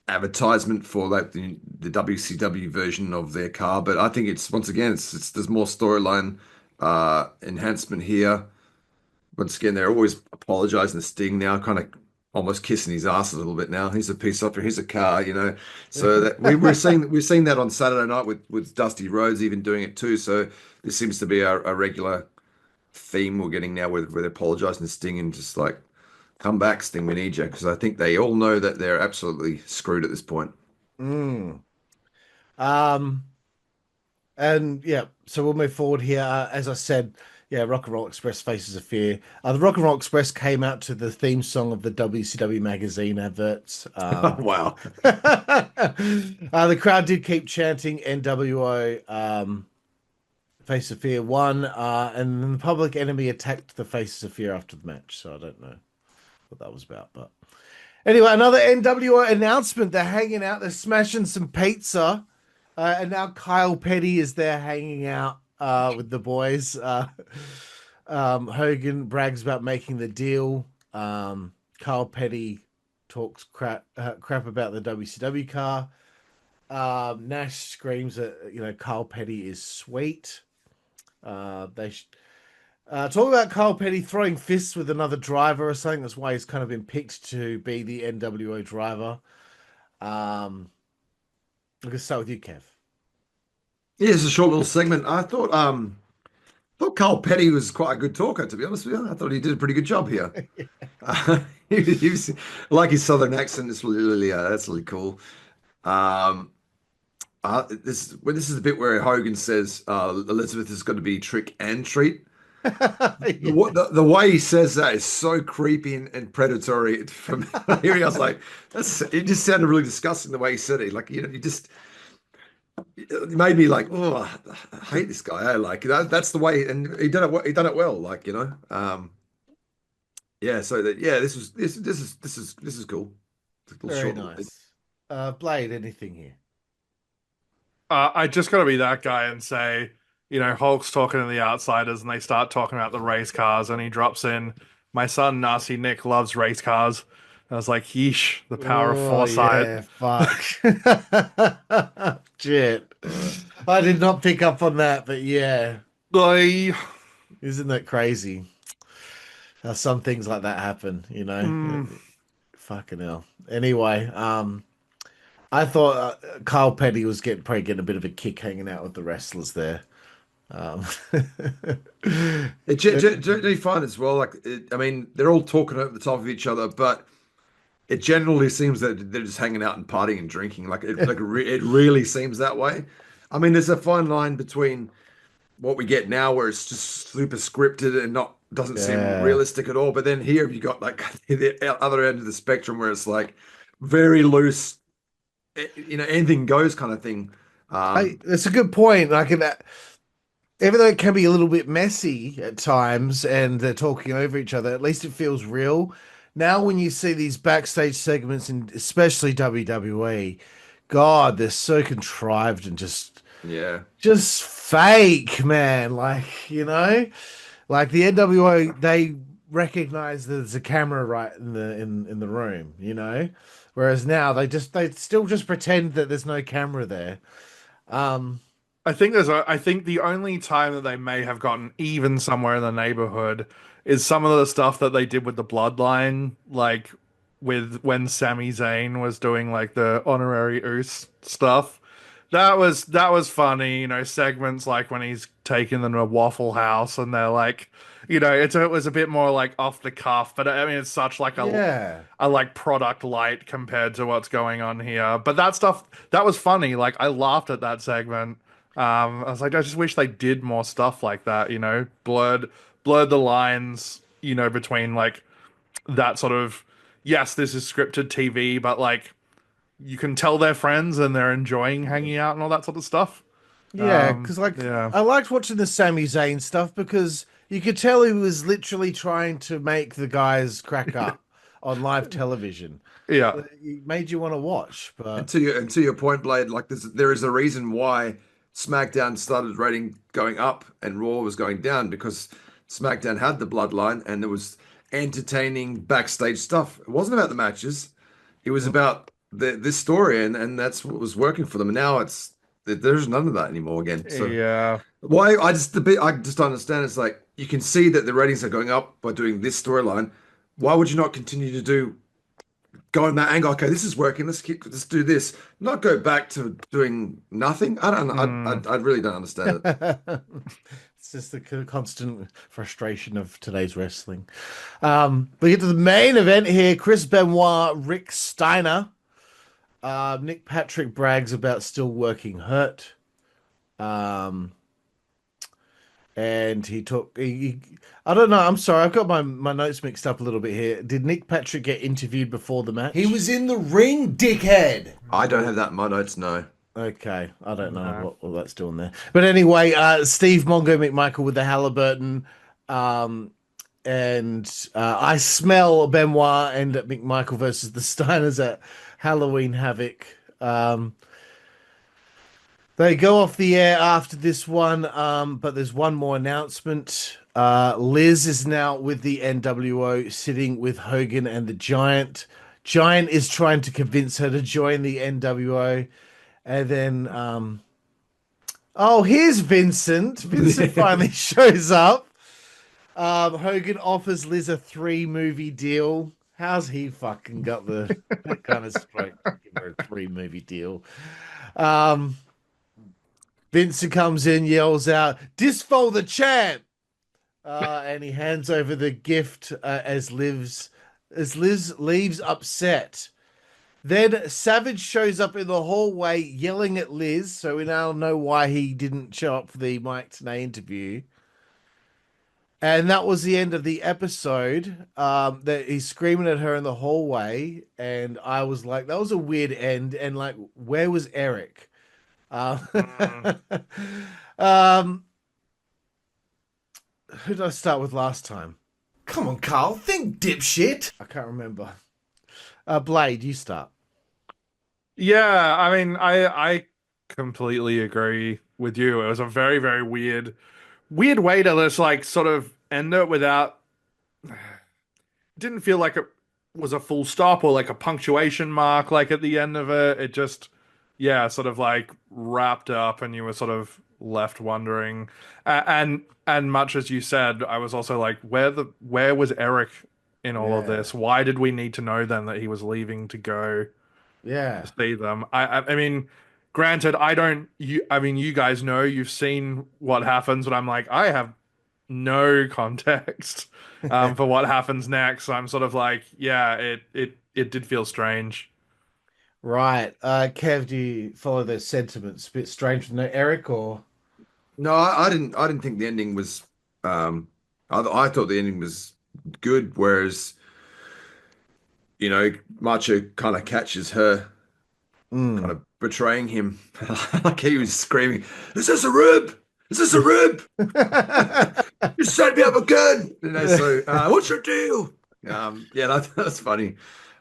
advertisement for like the WCW version of their car, but I think it's once again, there's more storyline enhancement here. Once again, they're always apologizing to Sting now, kind of almost kissing his ass a little bit now. He's a peace offering, here's a car, So that we're seeing that on Saturday night with Dusty Rhodes even doing it too. So this seems to be a regular theme we're getting now where they're apologizing to Sting and just like, come back, Sting, we need you, because I think they all know that they're absolutely screwed at this point. And yeah, so we'll move forward here. As I said, yeah, Rock and Roll Express Faces of Fear. The Rock and Roll Express came out to the theme song of the WCW magazine adverts. Wow. The crowd did keep chanting nWo. Face of Fear won, and then the Public Enemy attacked the Faces of Fear after the match. So I don't know what that was about, but anyway, another nWo announcement. They're hanging out, they're smashing some pizza, and now Kyle Petty is there hanging out with the boys. Hogan brags about making the deal. Kyle Petty talks crap about the WCW car. Nash screams that Kyle Petty is sweet. They talk about Kyle Petty throwing fists with another driver or something. That's why he's kind of been picked to be the nWo driver. I'm gonna start with you, Kev. Yeah, it's a short little segment. I thought Carl Petty was quite a good talker, to be honest with you. I thought he did a pretty good job here. He was, like his southern accent is really that's really cool. This is the bit where Hogan says Elizabeth has got to be trick and treat. The way he says that is so creepy and predatory. From here, I was like, it just sounded really disgusting the way he said it. Like it made me like, oh, I hate this guy. That's the way, and he done it well. Yeah. So this is cool. Very nice. Blade, anything here? I just got to be that guy and say, Hulk's talking to the outsiders and they start talking about the race cars and he drops in, my son, Nasty Nick, loves race cars. I was like, yeesh, the power of foresight. Yeah, fuck. Shit. I did not pick up on that, but yeah, I, isn't that crazy? How some things like that happen, mm, Fucking hell. Anyway, I thought Kyle Petty was probably getting a bit of a kick hanging out with the wrestlers there. Um, Don't you find as well? Like, I mean, they're all talking over the top of each other, but it generally seems that they're just hanging out and partying and drinking. It really seems that way. I mean, there's a fine line between what we get now, where it's just super scripted and not doesn't seem yeah. realistic at all. But then here you got like the other end of the spectrum, where it's like very loose, anything goes kind of thing. That's a good point. Even though it can be a little bit messy at times and they're talking over each other, at least it feels real. Now, when you see these backstage segments, and especially WWE, God, they're so contrived and Yeah. just fake, man. Like the NWO, they recognize that there's a camera right in the room, whereas now they still just pretend that there's no camera there. Um, I think the only time that they may have gotten even somewhere in the neighborhood is some of the stuff that they did with the bloodline, like with when Sami Zayn was doing like the honorary Uce stuff. That was funny, segments like when he's taking them to a Waffle House and they're like, it was a bit more like off the cuff, but I mean it's such like yeah. a like product light compared to what's going on here. But that stuff that was funny. Like I laughed at that segment. I was like, I just wish they did more stuff like that, blurred the lines, between like that sort of, yes, this is scripted TV, but like you can tell they're friends and they're enjoying hanging out and all that sort of stuff. Yeah, because Yeah. I liked watching the Sami Zayn stuff because you could tell he was literally trying to make the guys crack up on live television. Yeah. It made you want to watch, And but to your point, Blade, like there is a reason why SmackDown started rating going up and Raw was going down, because SmackDown had the bloodline and there was entertaining backstage stuff. It wasn't about the matches. It was about this story, and that's what was working for them. And now there's none of that anymore again. So Yeah. why I just don't understand. It's like you can see that the ratings are going up by doing this storyline. Why would you not continue to go in that angle? Okay, this is working. Let's do this. Not go back to doing nothing. I don't know. I really don't understand it. it's just the constant frustration of today's wrestling. We get to the main event here: Chris Benoit, Rick Steiner. Nick Patrick brags about still working hurt. Um, and I don't know. I'm sorry. I've got my notes mixed up a little bit here. Did Nick Patrick get interviewed before the match? He was in the ring, dickhead. I don't have that in my notes. No. Okay. I don't know No. what that's doing there. But anyway, Steve Mongo McMichael with the Halliburton. And I smell Benoit and McMichael versus the Steiners at Halloween Havoc. They go off the air after this one, but there's one more announcement. Liz is now with the nWo, sitting with Hogan and the Giant. Giant is trying to convince her to join the nWo. And then, here's Vincent. Vincent finally shows up. Hogan offers Liz a 3-movie deal. How's he fucking got that kind of stroke to give her a 3-movie deal? Vincent comes in, yells out, "Disfo the champ!" And he hands over the gift as Liz leaves upset. Then Savage shows up in the hallway yelling at Liz, so we now know why he didn't show up for the Mike Tenay interview. And that was the end of the episode. That he's screaming at her in the hallway, and I was like, that was a weird end. And like, where was Eric? Um, who did I start with last time? Come on, Carl, think, dipshit. I can't remember. Blade, you start. Yeah, I mean, I completely agree with you. It was a very, very weird way to just like sort of end it without. Didn't feel like it was a full stop or like a punctuation mark. Like at the end of it, it just yeah, sort of like wrapped up, and you were sort of left wondering. And much as you said, I was also like, where was Eric in all of Yeah. this? Why did we need to know then that he was leaving to go Yeah. to see them? I mean, granted, I don't. I mean, you guys know, you've seen what happens, but I'm like, I have no context for what happens next. So I'm sort of like, yeah, it did feel strange. Right. Kev, do you follow those sentiments? A bit strange with no Eric or No, I didn't. I didn't think the ending was. I thought the ending was good, whereas Macho kind of catches her, kind Mm. of betraying him, like he was screaming, "Is this a rib? Is this a rib? You set me up again!" So what's your deal? Yeah, that's funny.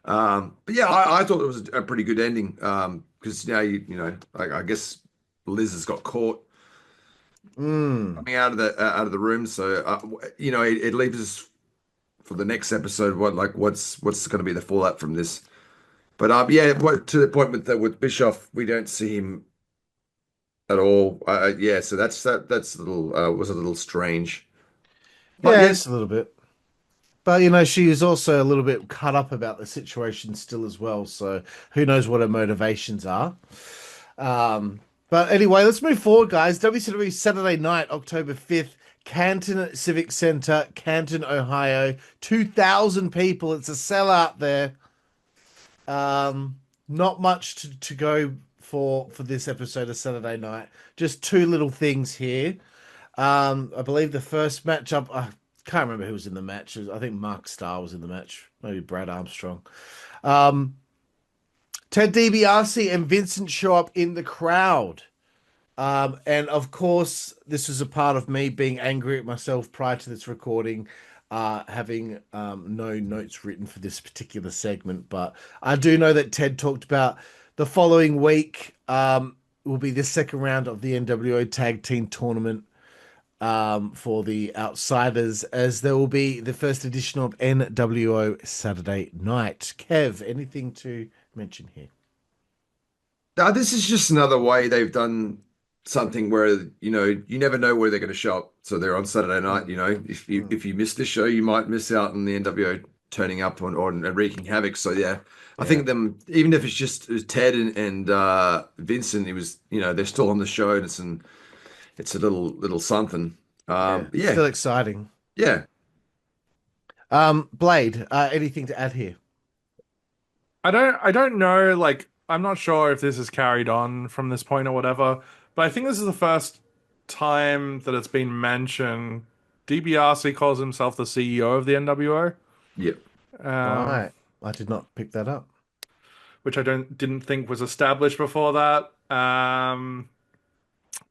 But yeah, I thought it was a pretty good ending. Because now I guess Liz has got caught Mm. coming out of the room. So it leaves us for the next episode. What's going to be the fallout from this? But yeah, to the point with Bischoff, we don't see him at all. Yeah, so that's a little was a little strange. But Yeah, yeah, it's a little bit. But she is also a little bit cut up about the situation still as well. So who knows what her motivations are. But anyway, let's move forward, guys. WCW Saturday Night, October 5th, Canton Civic Center, Canton, Ohio. 2,000 people. It's a sellout there. Not much to go for this episode of Saturday Night. Just two little things here. I believe the first matchup, I can't remember who was in the match. I think Mark Starr was in the match, maybe Brad Armstrong. Um, Ted DiBiase and Vincent show up in the crowd. And of course, this was a part of me being angry at myself prior to this recording, having no notes written for this particular segment. But I do know that Ted talked about the following week will be the second round of the nWo Tag Team Tournament for the outsiders, as there will be the first edition of nWo Saturday Night. Kev, anything to mention here? this is just another way they've done something where you never know where they're going to show up. So they're on Saturday night. If you miss this show, you might miss out on the NWO turning up on and wreaking havoc. So yeah, I think them, even if it's just Ted and Vincent, it was they're still on the show, and it's a little something. Yeah, Still exciting. yeah. Blade, anything to add here? I don't know, like, I'm not sure if this is carried on from this point or whatever, but I think this is the first time that it's been mentioned. DiBiase calls himself the CEO of the NWO, Yep. um, Right. I did not pick that up. which I didn't think was established before that.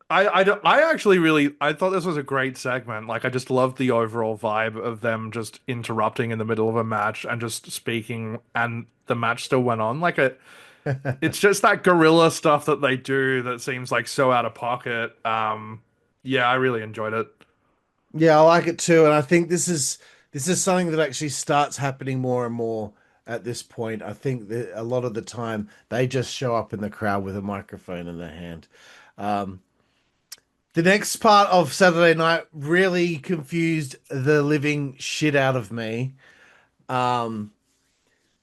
I actually really, I thought this was a great segment. Like, I just loved the overall vibe of them just interrupting in the middle of a match and just speaking, and the match still went on. Like, it's just that guerrilla stuff that they do that seems like so out of pocket. Yeah, I really enjoyed it. Yeah, I like it too, and I think this is something that actually starts happening more and more at this point. I think that a lot of the time they just show up in the crowd with a microphone in their hand. Um, the next part of Saturday Night really confused the living shit out of me. Um,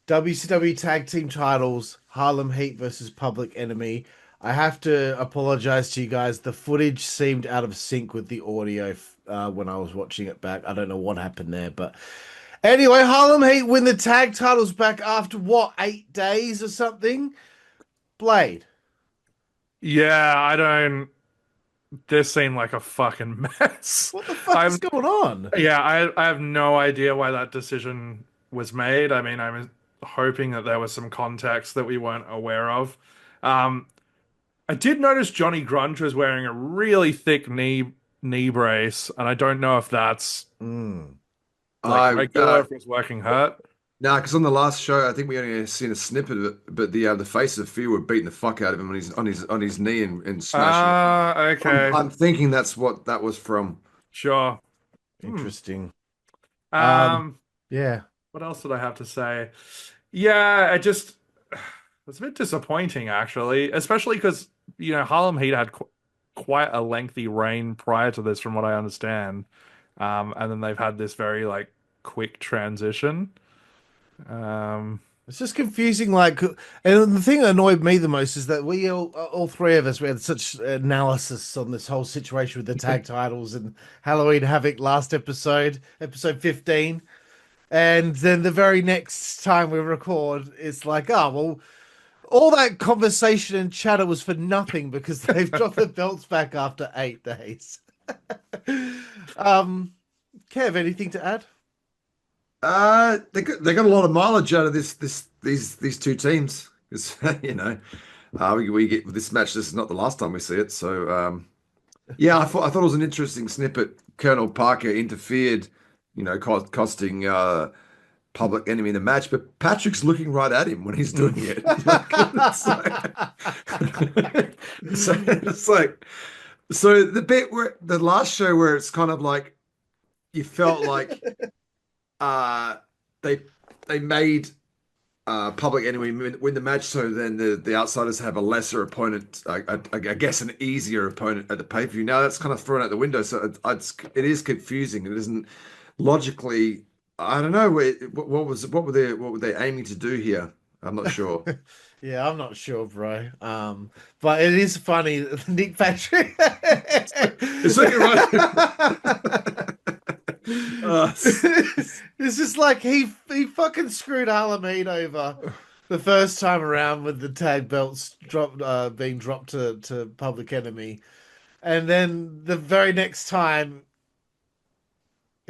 WCW Tag Team Titles, Harlem Heat versus Public Enemy. I have to apologize to you guys. The footage seemed out of sync with the audio when I was watching it back. I don't know what happened there, but anyway, Harlem Heat win the tag titles back after what, 8 days or something? Blade. Yeah, I don't. This seemed like a fucking mess. What the fuck is I'm going on? Yeah, I have no idea why that decision was made. I mean, I'm hoping that there was some context that we weren't aware of. Um, I did notice Johnny Grunge was wearing a really thick knee brace, and I don't know if that's Mm. like I regular, if it was working hurt. No, because on the last show, I think we only seen a snippet of it, but the face of Fear were beating the fuck out of him on his knee and smashing. Ah, okay, I'm thinking that's what that was from. sure. Interesting. Um, Yeah. what else did I have to say? Yeah, I just It's a bit disappointing, actually, especially because, Harlem Heat had quite a lengthy reign prior to this, from what I understand. And then they've had this very, like, quick transition. It's just confusing. Like, and the thing that annoyed me the most is that we all three of us, we had such analysis on this whole situation with the tag titles and Halloween Havoc last episode 15. And then the very next time we record, it's like, oh, well, all that conversation and chatter was for nothing because they've dropped the belts back after 8 days. Kev, anything to add? They got a lot of mileage out of these two teams. Because we get this match. This is not the last time we see it. So yeah, I thought it was an interesting snippet. Colonel Parker interfered, costing Public Enemy the match, but Patrick's looking right at him when he's doing it. So the bit where the last show where it's kind of like you felt like they made Public Enemy win the match, so then the outsiders have a lesser opponent, I guess an easier opponent at the pay-per-view. Now that's kind of thrown out the window, so it is confusing. It isn't logically. I don't know what were they aiming to do here. I'm not sure. Yeah, I'm not sure, bro. But it is funny, Nick Patrick. It's like right. It's just like he fucking screwed Hailmary over the first time around with the tag belts being dropped to Public Enemy, and then the very next time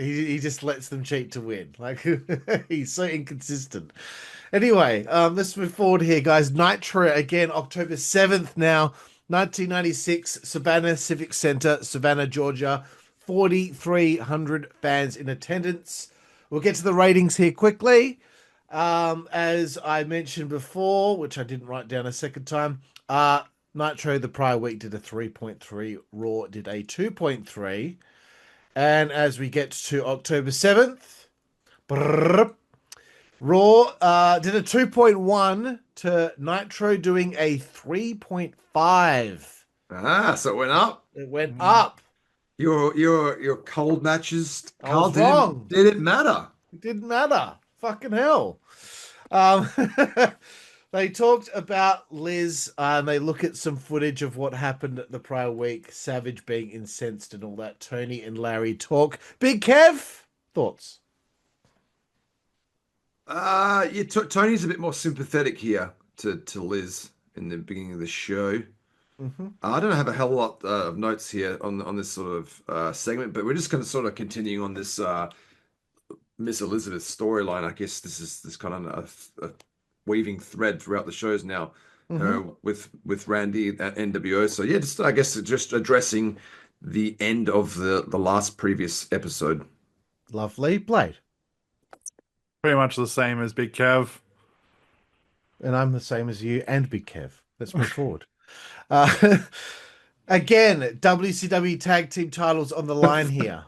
he just lets them cheat to win. Like he's so inconsistent. Anyway, let's move forward here, guys. Nitro again, October 7th now, 1996, Savannah Civic Center, Savannah, Georgia. 4,300 fans in attendance. We'll get to the ratings here quickly. As I mentioned before, which I didn't write down a second time, Nitro the prior week did a 3.3, Raw did a 2.3. And as we get to October 7th, Raw did a 2.1 to Nitro doing a 3.5. So it went up. It went up. Your cold matches, Carl, wrong. Did it matter? It didn't matter. Fucking hell. They talked about Liz, and they look at some footage of what happened the prior week. Savage being incensed and all that. Tony and Larry talk. Big Kev, thoughts? Tony's a bit more sympathetic here to Liz in the beginning of the show. Mm-hmm. I don't have a hell lot of notes here on this sort of segment, but we're just going to sort of continuing on this Miss Elizabeth storyline. I guess this is kind of a weaving thread throughout the shows now, with Randy at nWo. So yeah, I guess just addressing the end of the last previous episode. Lovely. Blade. Pretty much the same as Big Kev. And I'm the same as you and Big Kev. Let's move forward. Again, WCW tag team titles on the line here.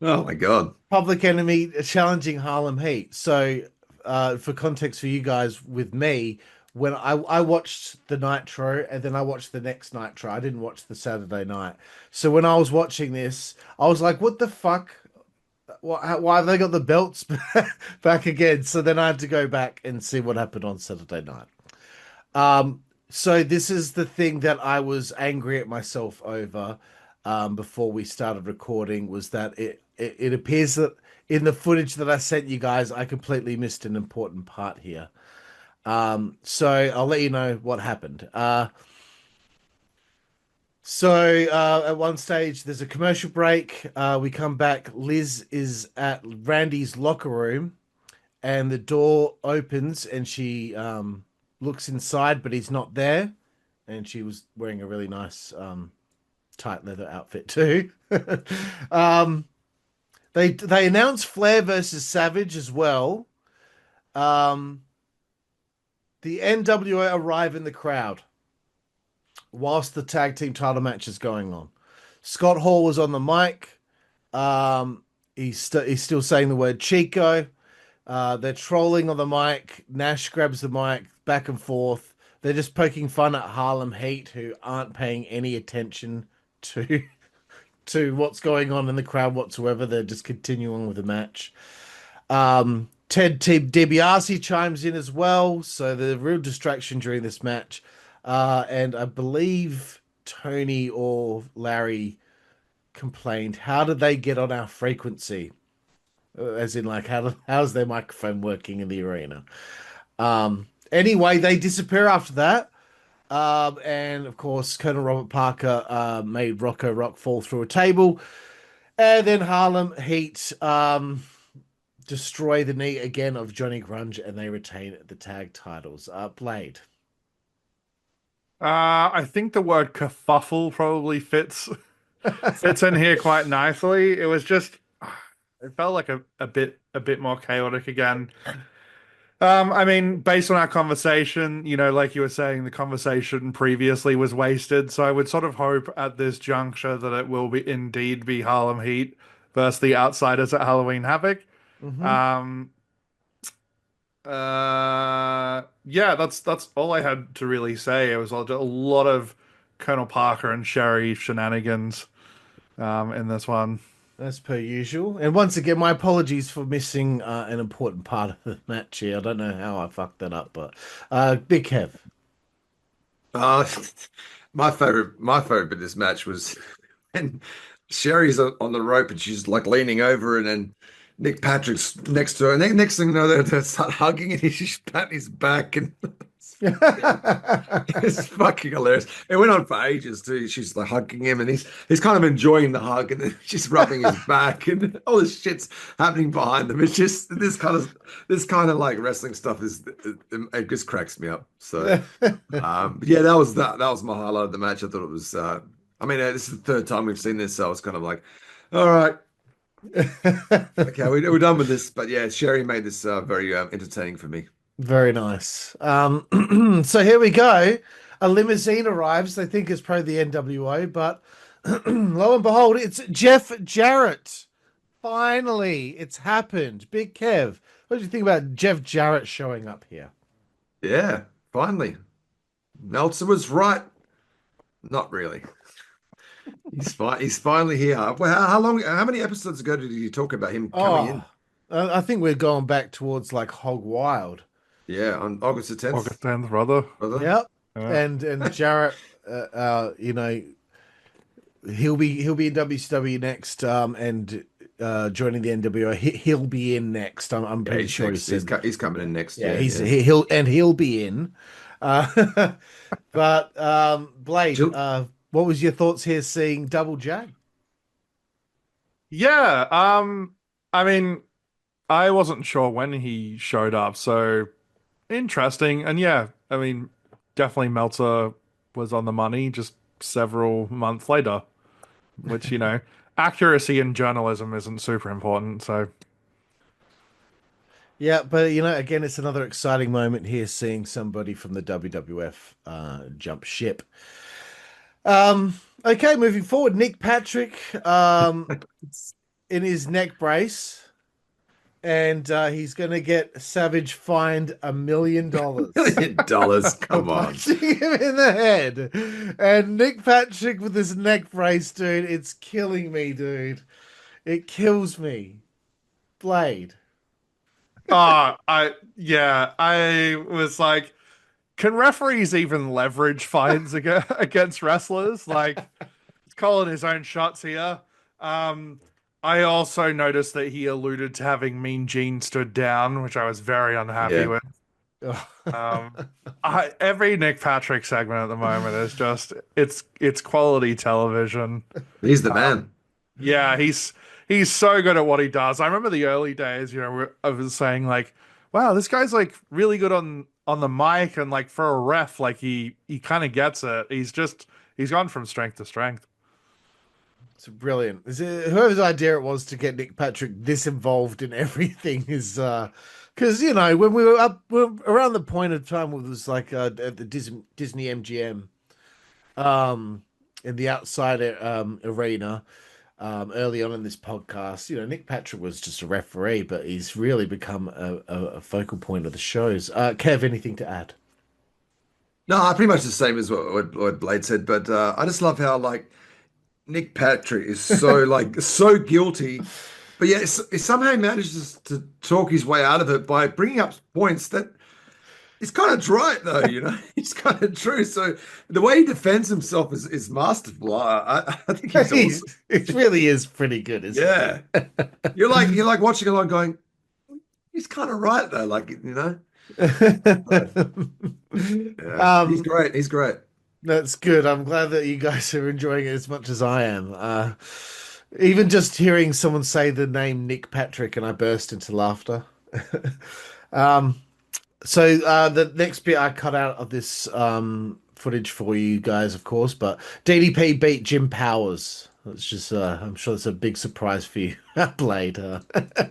Oh my God. Public Enemy challenging Harlem Heat. So for context for you guys, with me, when I watched the Nitro and then I watched the next Nitro, I didn't watch the Saturday night. So when I was watching this, I was like, what the fuck? Why have they got the belts back again? So then I had to go back and see what happened on Saturday night. So this is the thing that I was angry at myself over before we started recording, was that it appears that in the footage that I sent you guys, I completely missed an important part here. So I'll let you know what happened. So at one stage, there's a commercial break. We come back. Liz is at Randy's locker room, and the door opens, and she looks inside, but he's not there. And she was wearing a really nice tight leather outfit too. They announced Flair versus Savage as well. The nWo arrive in the crowd whilst the tag team title match is going on. Scott Hall was on the mic. He's still saying the word Chico. They're trolling on the mic. Nash grabs the mic. back and forth. They're just poking fun at Harlem Heat, who aren't paying any attention to what's going on in the crowd whatsoever. They're just continuing with the match. Ted DiBiase chimes in as well, so the real distraction during this match. And I believe Tony or Larry complained, how did they get on our frequency? As in, like, how's their microphone working in the arena? Anyway, they disappear after that. And of course, Colonel Robert Parker made Rocco Rock fall through a table. And then Harlem Heat destroy the knee again of Johnny Grunge, and they retain the tag titles. Blade. I think the word kerfuffle probably fits in here quite nicely. It was just, it felt like a bit more chaotic again. I mean, based on our conversation, like you were saying, the conversation previously was wasted. So I would sort of hope at this juncture that it will indeed be Harlem Heat versus the Outsiders at Halloween Havoc. Mm-hmm. Yeah, that's all I had to really say. It was a lot of Colonel Parker and Sherry shenanigans in this one. As per usual. And once again, my apologies for missing an important part of the match here. I don't know how I fucked that up, but Big Kev. My favorite bit of this match was when Sherry's on the rope and she's like leaning over, and then Nick Patrick's next to her, and then next thing you know, they start hugging, and she's patting his back, and it's fucking hilarious. It went on for ages too. She's like hugging him, and he's kind of enjoying the hug, and then she's rubbing his back, and all this shit's happening behind them. It's just this kind of like wrestling stuff it just cracks me up. So yeah, that was my highlight of the match. I thought it was. I mean, this is the third time we've seen this, so I was kind of like, all right. Okay, we're done with this, but yeah, Sherry made this very entertaining for me. Very nice. So here we go. A limousine arrives. They think it's probably the NWO, but lo and behold, it's Jeff Jarrett. Finally, it's happened. Big Kev, what do you think about Jeff Jarrett showing up here? Yeah, finally. Meltzer was right. Not really. He's finally here. Well, how many episodes ago did you talk about him coming in? I think we're going back towards like Hog Wild. Yeah, on August the 10th. August 10th, brother. Yep. And Jarrett, he'll be in WCW next, and joining the NWO. He'll be in next. I'm pretty sure he's coming in next. Yeah, he'll be in. But Blade, what was your thoughts here seeing Double J? Yeah, I mean, I wasn't sure when he showed up, so interesting. And yeah, I mean, definitely Meltzer was on the money just several months later, which, accuracy in journalism isn't super important, so. Yeah, but again, it's another exciting moment here seeing somebody from the WWF jump ship. Okay, moving forward, Nick Patrick in his neck brace, and he's going to get Savage fined $1 million. $1 million, come on. Punching him in the head. And Nick Patrick with his neck brace, dude, it's killing me, dude. It kills me. Blade. I was like, can referees even leverage fines against wrestlers? Like, he's calling his own shots here. I also noticed that he alluded to having Mean Gene stood down, which I was very unhappy with. Every Nick Patrick segment at the moment is just it's quality television. He's the man. Yeah, he's so good at what he does. I remember the early days, I was saying like, wow, this guy's like really good on the mic, and like for a ref, like he kind of gets it. He's gone from strength to strength. It's brilliant. Whoever's idea it was to get Nick Patrick this involved in everything is because when we were around the point of time where it was like at the Disney MGM in the outside arena early on in this podcast, Nick Patrick was just a referee, but he's really become a focal point of the shows. Kev, anything to add? No, pretty much the same as what Blade said, but I just love how like Nick Patrick is so like so guilty, but yet he somehow manages to talk his way out of it by bringing up points that he's kind of right though, you know. He's kind of true. So the way he defends himself is masterful. I think he's awesome. It really is pretty good, isn't Yeah, you're like watching along, going, he's kind of right though, like you know. it? Yeah, he's great. He's great. That's good. I'm glad that you guys are enjoying it as much as I am. Even just hearing someone say the name Nick Patrick and I burst into laughter. um, so the next bit I cut out of this footage for you guys, of course, but DDP beat Jim Powers. It's just, I'm sure it's a big surprise for you, Blade.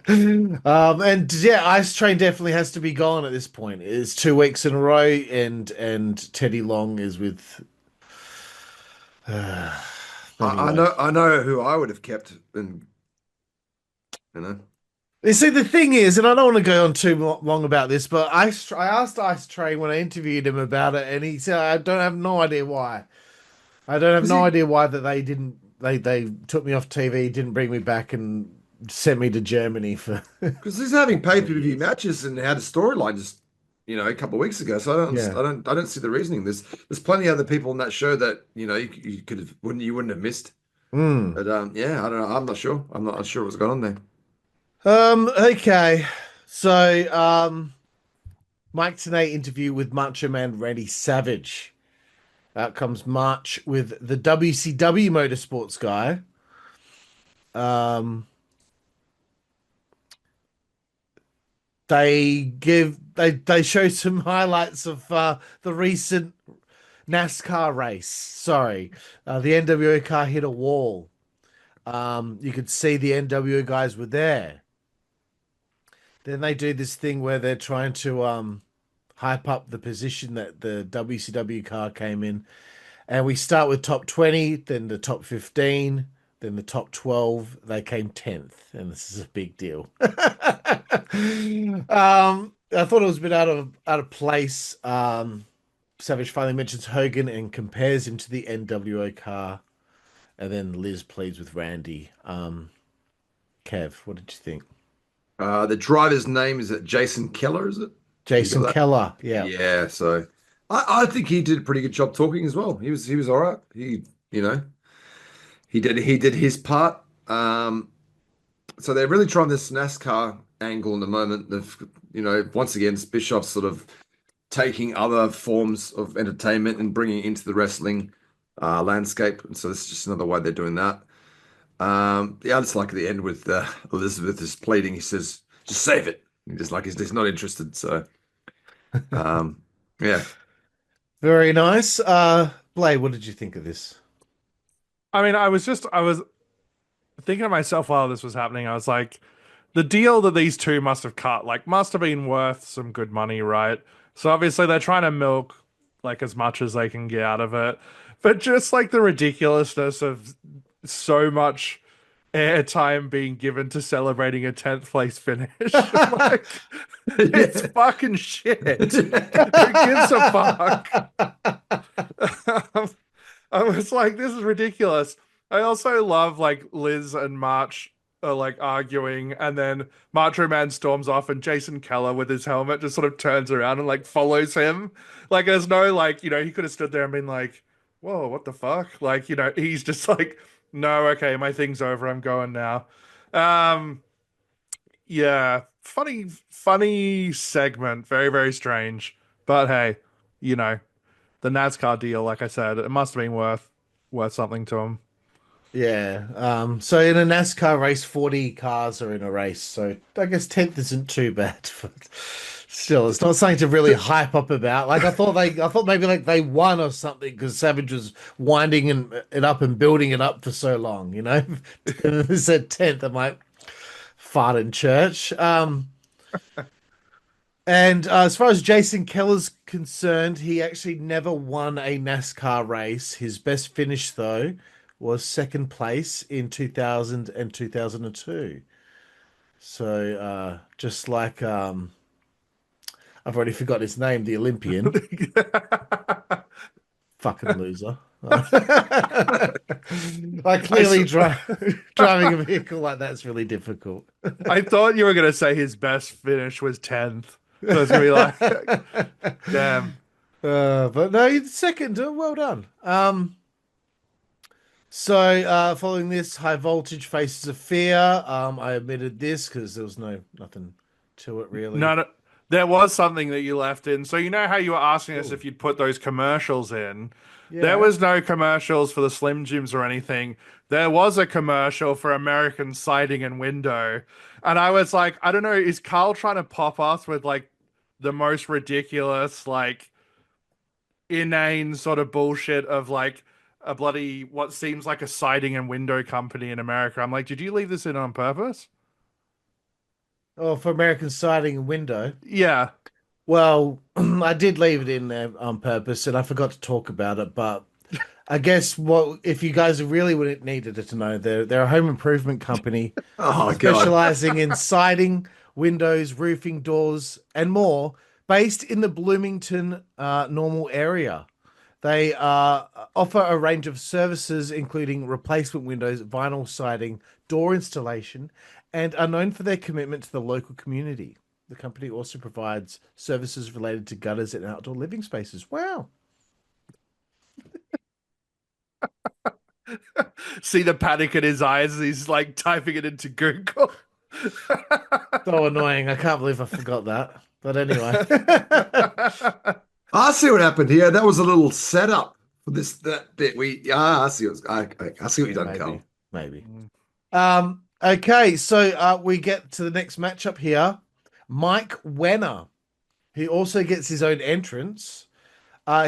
And yeah, Ice Train definitely has to be gone at this point. It's 2 weeks in a row, and Teddy Long is with. Anyway. I know who I would have kept, and you know. You see, the thing is, and I don't want to go on too long about this, but I asked Ice Train when I interviewed him about it, and he said, I don't have no idea why. I don't have no idea why that they didn't. They took me off TV, didn't bring me back, and sent me to Germany for. Because he's having pay-per-view matches and had a storyline just a couple of weeks ago. So I don't see the reasoning. There's plenty of other people in that show that you could have you wouldn't have missed. But yeah, I don't know. I'm not sure. I'm not sure what's going on there. Okay. So Mike Tenay interview with Macho Man Randy Savage. Out comes March with the WCW Motorsports guy. They show some highlights of the recent NASCAR race. Sorry, the NWO car hit a wall. You could see the NWO guys were there. Then they do this thing where they're trying to hype up the position that the WCW car came in. And we start with top 20, then the top 15, then the top 12. They came 10th, and this is a big deal. I thought it was a bit out of place. Savage finally mentions Hogan and compares him to the NWO car. And then Liz pleads with Randy. Kev, what did you think? The driver's name is Jason Keller, is it? Jason Keller, yeah. Yeah, so I think he did a pretty good job talking as well. He was all right. He did his part. So they're really trying this NASCAR angle in the moment. Once again, Bischoff's sort of taking other forms of entertainment and bringing it into the wrestling landscape. And so this is just another way they're doing that. I just like at the end with Elizabeth is pleading. He says, "Just save it." He's not interested. So, yeah. Very nice. Blade, what did you think of this? I mean, I was thinking to myself while this was happening, I was like, the deal that these two must have cut, must have been worth some good money, right? So obviously they're trying to milk as much as they can get out of it. But just the ridiculousness of so much airtime being given to celebrating a 10th place finish. It's fucking shit. Who gives a fuck? I was like, this is ridiculous. I also love Liz and March are arguing, and then Macho Man storms off, and Jason Keller with his helmet just sort of turns around and follows him. There's no he could have stood there and been like, whoa, what the fuck? He's just no, okay, my thing's over, I'm going now. Yeah, funny segment, very, very strange. But hey, the NASCAR deal, like I said, it must have been worth something to him. Yeah. So in a NASCAR race, 40 cars are in a race. So I guess 10th isn't too bad. But still, it's not something to really hype up about. I thought maybe they won or something because Savage was winding it up and building it up for so long, And it said 10th. I'm like, fart in church. And as far as Jason Keller's concerned, he actually never won a NASCAR race. His best finish, though, was second place in 2000 and 2002. So just like I've already forgot his name, the Olympian. fucking loser. Like clearly driving a vehicle like that's really difficult. I thought you were gonna say his best finish was 10th. So it's gonna be like, damn. But no, you're the second. Well done. Following this, High Voltage Faces of Fear. I omitted this because there was nothing to it really. No, there was something that you left in. So you know how you were asking us Ooh. if you'd put those commercials in? Yeah. There was no commercials for the Slim Jims or anything. There was a commercial for American Siding and Window. And I was like, I don't know, is Carl trying to pop us with like the most ridiculous, like inane sort of bullshit of like a bloody what seems like a siding and window company in America? I'm like, did you leave this in on purpose? Oh, for American Siding and Window. Yeah. Well, I did leave it in there on purpose, and I forgot to talk about it. But I guess what if you guys really would needed it to know, they're a home improvement company Oh god. specializing in siding, windows, roofing, doors, and more, based in the Bloomington, normal area. They offer a range of services, including replacement windows, vinyl siding, door installation, and are known for their commitment to the local community. The company also provides services related to gutters and outdoor living spaces. Wow. See the panic in his eyes as he's like typing it into Google. So annoying. I can't believe I forgot that. But anyway. I see what happened here. That was a little setup for that bit. I see I see what you've done, Carl. Maybe. Okay, so we get to the next matchup here. Mike Wenner, who also gets his own entrance.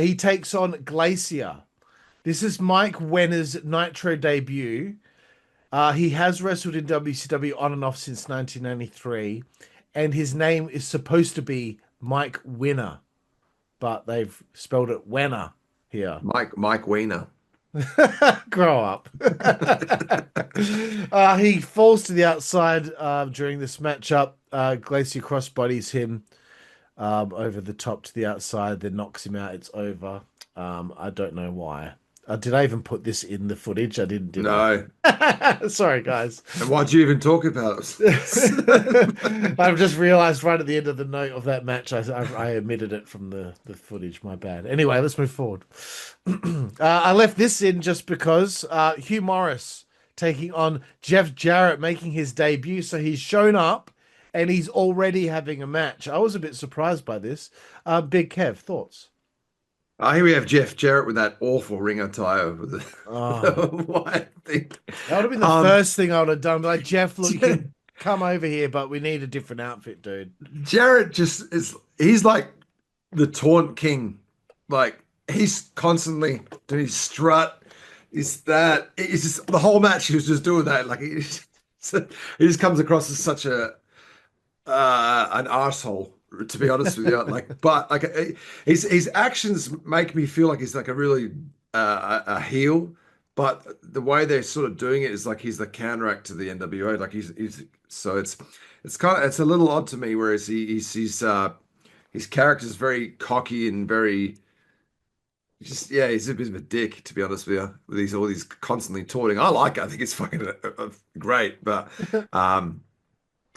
He takes on Glacier. This is Mike Wenner's Nitro debut. He has wrestled in WCW on and off since 1993, and his name is supposed to be Mike Winner, but they've spelled it Wenner here. Mike Weiner. Grow up. He falls to the outside during this matchup. Glacier crossbodies him over the top to the outside, then knocks him out. It's over. I don't know why. Did I even put this in the footage? I didn't. No. Sorry, guys. And why'd you even talk about it? I've just realized right at the end of the note of that match, I omitted it from the footage. My bad. Anyway, let's move forward. I left this in just because Hugh Morris taking on Jeff Jarrett, making his debut. So he's shown up and he's already having a match. I was a bit surprised by this. Big Kev, thoughts? Here we have Jeff Jarrett with that awful ring attire with the white thing. That would have been the first thing I would have done. But like, Jeff, look, you can come over here, but we need a different outfit, dude. Jarrett he's like the taunt king. Like, he's constantly doing his strut. It's just the whole match he was just doing that. Like, he just comes across as such an arsehole, to be honest with you. Like, but like his actions make me feel like he's like a really a heel, but the way they're sort of doing it is like he's the counteract to the NWO. Like he's so it's a little odd to me. Whereas his character's very cocky and very he's a bit of a dick, to be honest with you. With all these constantly taunting. I like it. I think it's fucking great, but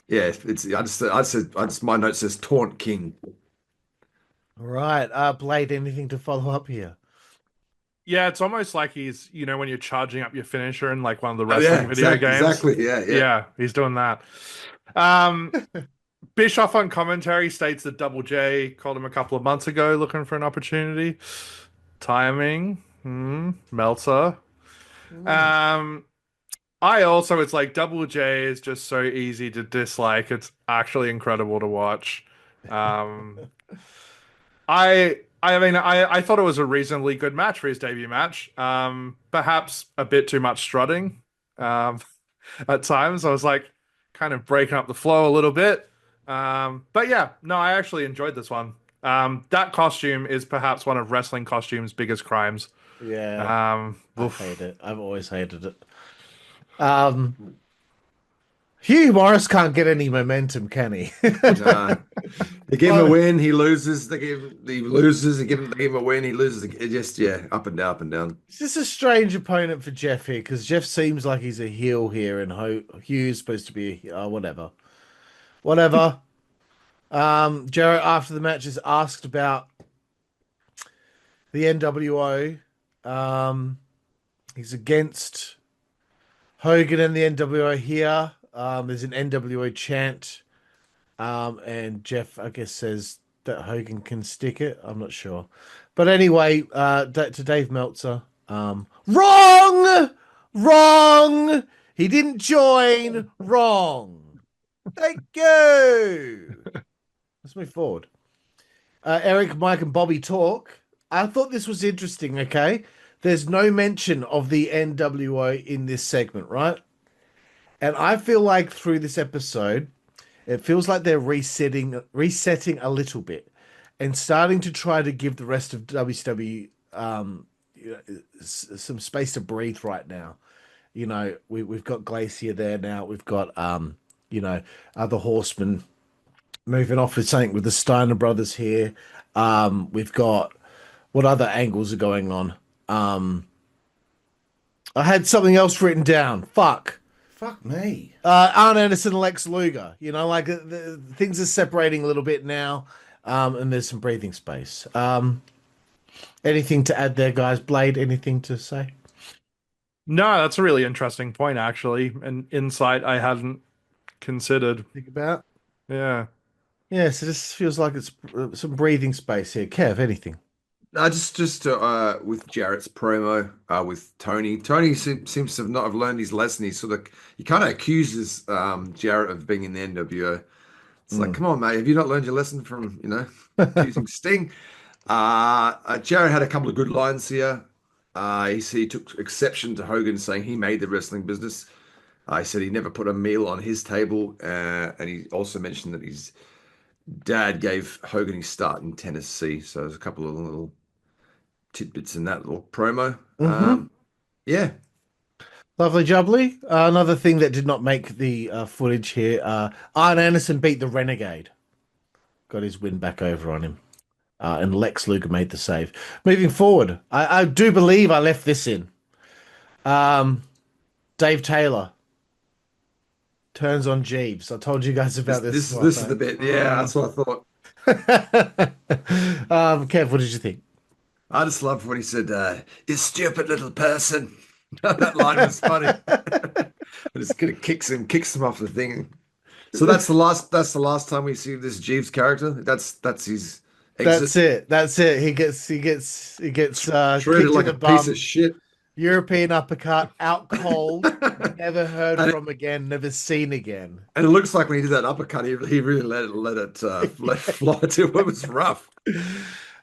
yeah, I just my note says taunt king. All right, Blade, anything to follow up here? Yeah, it's almost like he's, when you're charging up your finisher in like one of the wrestling video games. Exactly, yeah. He's doing that. Bischoff on commentary states that Double J called him a couple of months ago looking for an opportunity. Timing, Meltzer. It's like Double J is just so easy to dislike. It's actually incredible to watch. I thought it was a reasonably good match for his debut match. Perhaps a bit too much strutting at times. I was like kind of breaking up the flow a little bit. But yeah, no, I actually enjoyed this one. That costume is perhaps one of wrestling costumes' biggest crimes. Yeah. I hate it. I've always hated it. Hugh Morris can't get any momentum, can he? Nah. They give him a win, he loses. He loses. They give him a win, he loses. It just up and down, up and down. It's just a strange opponent for Jeff here because Jeff seems like he's a heel here, and Hugh's supposed to be whatever, whatever. Jarrett after the match is asked about the NWO. He's against Hogan and the NWO here. There's an NWO chant, and Jeff, I guess, says that Hogan can stick it. I'm not sure, but anyway, to Dave Meltzer, wrong, wrong. He didn't join. Wrong. Thank you. Let's move forward. Eric, Mike, and Bobby talk. I thought this was interesting. Okay, there's no mention of the NWO in this segment, right? And I feel like through this episode, it feels like they're resetting a little bit, and starting to try to give the rest of WCW some space to breathe right now. You know, we've got Glacier there now. We've got other Horsemen moving off with something with the Steiner brothers here. We've got what other angles are going on. I had something else written down. Fuck me. Arn Anderson and Lex Luger. You know, like the things are separating a little bit now, and there's some breathing space. Anything to add there, guys? Blade, anything to say? No, that's a really interesting point, actually, an insight I hadn't considered. Think about. Yeah. Yes, it just feels like it's some breathing space here. Kev, anything? Just with Jarrett's promo with Tony. Tony seems to not have learned his lesson. He kind of accuses Jarrett of being in the NWO. It's like, come on, mate, have you not learned your lesson from accusing Sting? Jarrett had a couple of good lines here. He took exception to Hogan saying he made the wrestling business. He said he never put a meal on his table, and he also mentioned that his dad gave Hogan his start in Tennessee. So there's a couple of little tidbits in that little promo. Yeah. Lovely jubbly. Another thing that did not make the footage here. Arn Anderson beat the Renegade. Got his win back over on him. And Lex Luger made the save. Moving forward, I do believe I left this in. Dave Taylor turns on Jeeves. I told you guys about this. This is the bit. Yeah, that's what I thought. Kev, what did you think? I just loved when he said, "You stupid little person." That line was funny. But it's gonna kicks him off the thing. So that's the last time we see this Jeeves character. That's his exit. That's it. He gets Treated like a piece of shit. European uppercut, out cold, never heard from again, never seen again. And it looks like when he did that uppercut, he really let it fly too. It was rough.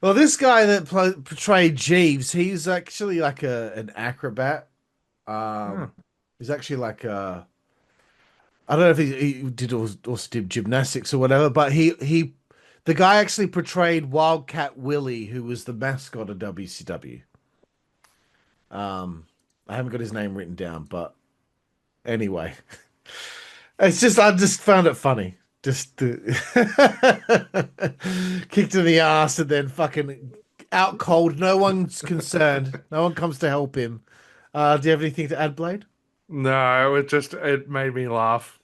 Well, this guy that portrayed Jeeves, he's actually like an acrobat. He's actually like I don't know if he did also did gymnastics or whatever, but the guy actually portrayed Wildcat Willie, who was the mascot of WCW. I haven't got his name written down, but anyway, I just found it funny. Just kicked in the ass and then fucking out cold. No one's concerned. No one comes to help him. Do you have anything to add, Blade? No, it made me laugh.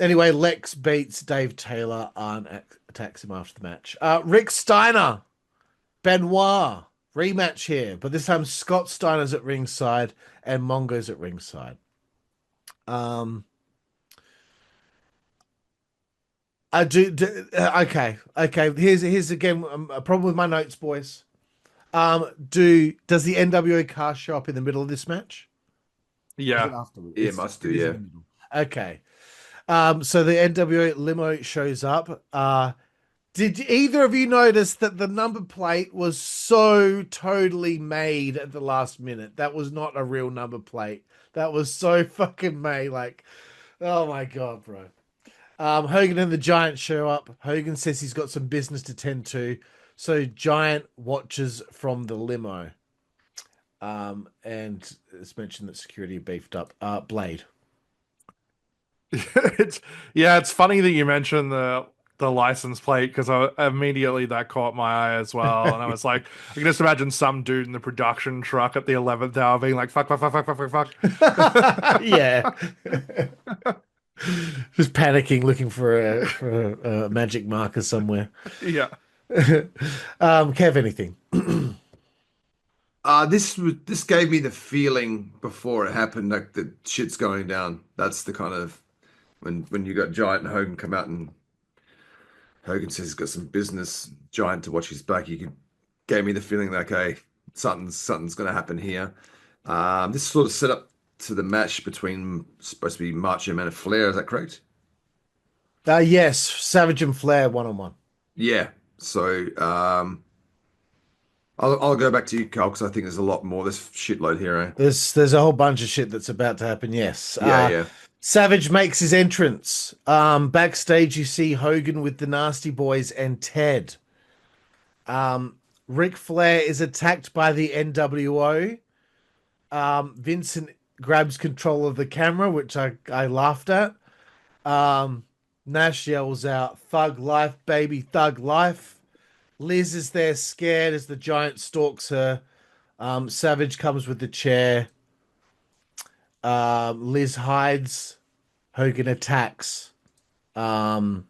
Anyway, Lex beats Dave Taylor and attacks him after the match. Rick Steiner, Benoit rematch here, but this time Scott Steiner's at ringside and Mongo's at ringside. I do. Okay. Here's again a problem with my notes, boys. Does the NWO car show up in the middle of this match? Yeah. It must do. Yeah. Okay. So the NWO limo shows up. Did either of you notice that the number plate was so totally made at the last minute? That was not a real number plate. That was so fucking made. Like, oh my God, bro. Hogan and the Giant show up. Hogan says he's got some business to tend to. So Giant watches from the limo. And it's mentioned that security beefed up. Blade. It's funny that you mentioned the license plate because immediately that caught my eye as well, and I was like, I can just imagine some dude in the production truck at the 11th hour being like, "Fuck, fuck, fuck, fuck, fuck, fuck, fuck." Yeah. Just panicking, looking for a magic marker somewhere. Yeah. Kev, anything? This gave me the feeling before it happened, like the shit's going down. That's the kind of when you got Giant and Hogan come out and Hogan says he's got some business. Giant to watch his back. Gave me the feeling like, hey, something's going to happen here. This sort of set up to the match between supposed to be Macho Man and Flair. Is that correct? Yes, Savage and Flair 1-on-1. Yeah. So I'll go back to you, Carl, because I think there's a lot more. There's shitload here, eh? There's a whole bunch of shit that's about to happen. Yes. Yeah. Savage makes his entrance. Backstage, you see Hogan with the Nasty Boys and Ted. Ric Flair is attacked by the nWo. Vincent grabs control of the camera, which I laughed at. Nash yells out, "Thug life, baby, thug life." Liz is there scared as the Giant stalks her. Savage comes with the chair. Liz hides. Hogan attacks. And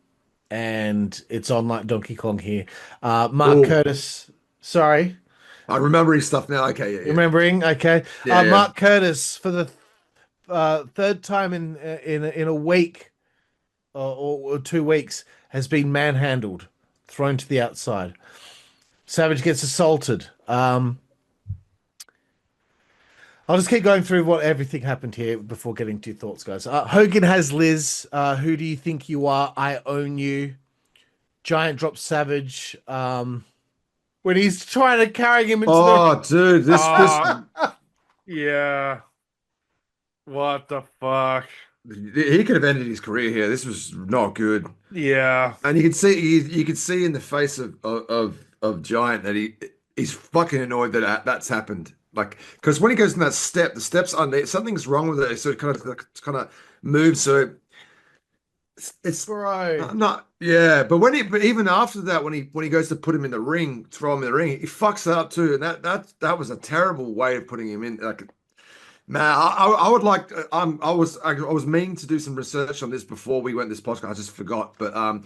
it's on like Donkey Kong here. Mark Curtis. Sorry. I remember his stuff now. Okay, yeah. Remembering. Okay. Yeah, yeah. Mark Curtis for the third time in a week or 2 weeks has been manhandled, thrown to the outside. Savage gets assaulted. I'll just keep going through what everything happened here before getting to your thoughts, guys. Hogan has Liz. Who do you think you are? I own you. Giant drops Savage when he's trying to carry him into dude, this Yeah. What the fuck? he could have ended his career here. This was not good. Yeah. And you could see in the face of Giant that he's fucking annoyed that that's happened. Like, because when he goes in that step, the steps under, something's wrong with it. So it kind of moves. So it's bro. Not yeah. But even after that, when he goes to put him in the ring, throw him in the ring, he fucks that up too. And that was a terrible way of putting him in. Like, man, I would like. I was meaning to do some research on this before we went this podcast. I just forgot. But I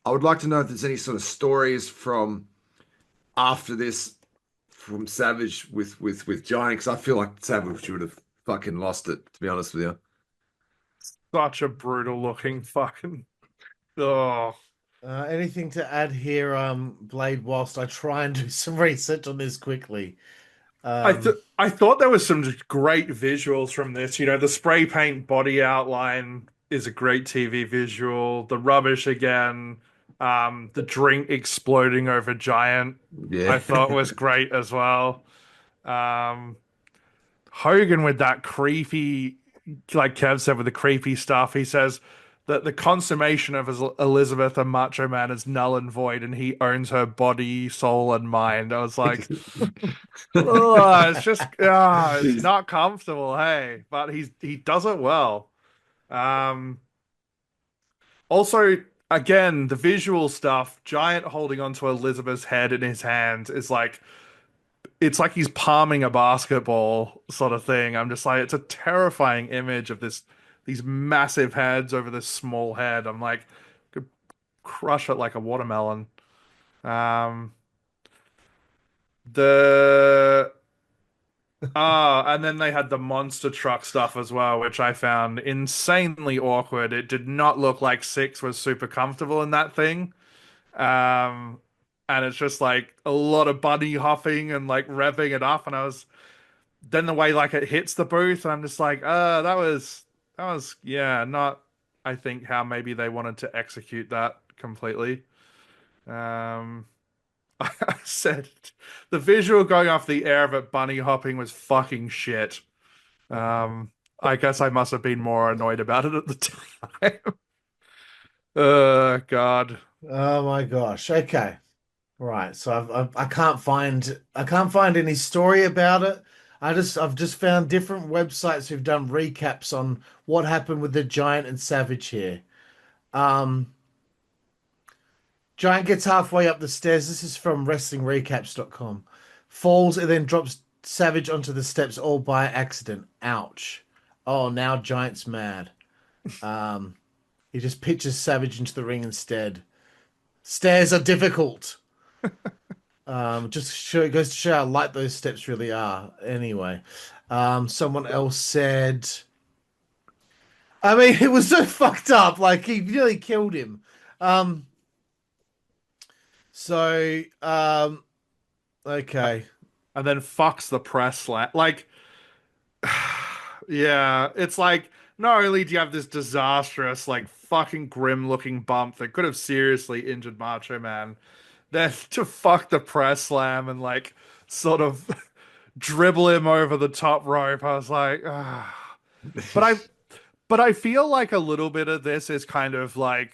would like to know if there's any sort of stories from after this from Savage with Giant, because I feel like Savage would have fucking lost it, to be honest with you. Such a brutal looking fucking. Oh. Anything to add here, Blade? Whilst I try and do some research on this quickly. I thought there was some great visuals from this. You know, the spray paint body outline is a great TV visual. The rubbish again. The drink exploding over Giant, Yeah. I thought was great as well. Hogan with that creepy, like Kev said, with the creepy stuff. He says that the consummation of Elizabeth and Macho Man is null and void, and he owns her body, soul, and mind. I was like, oh, it's just, it's not comfortable, hey, but he does it well. Also, again, the visual stuff, Giant holding onto Elizabeth's head in his hand is like, it's like he's palming a basketball sort of thing. I'm just like, it's a terrifying image of these massive heads over this small head. I'm like, could crush it like a watermelon. And then they had the monster truck stuff as well, which I found insanely awkward. It did not look like Six was super comfortable in that thing. And it's just like a lot of bunny hopping and like revving it up. And then the way like it hits the booth, and I'm just like, that was not, I think, how maybe they wanted to execute that completely. I said the visual going off the air of it bunny hopping was fucking shit. I guess I must have been more annoyed about it at the time. God. Oh my gosh. Okay. Right. So I can't find any story about it. I've just found different websites who've done recaps on what happened with the Giant and Savage here. Um, Giant gets halfway up the stairs. This is from WrestlingRecaps.com. Falls and then drops Savage onto the steps all by accident. Ouch. Oh, now Giant's mad. He just pitches Savage into the ring instead. Stairs are difficult. It goes to show how light those steps really are. Anyway, someone else said, I mean, it was so fucked up. Like, he nearly killed him. Okay. And then fucks the press slam. Like, yeah, it's like, not only do you have this disastrous, like, fucking grim looking bump that could have seriously injured Macho Man, then to fuck the press slam and, like, sort of dribble him over the top rope. I was like, ah. But I feel like a little bit of this is kind of like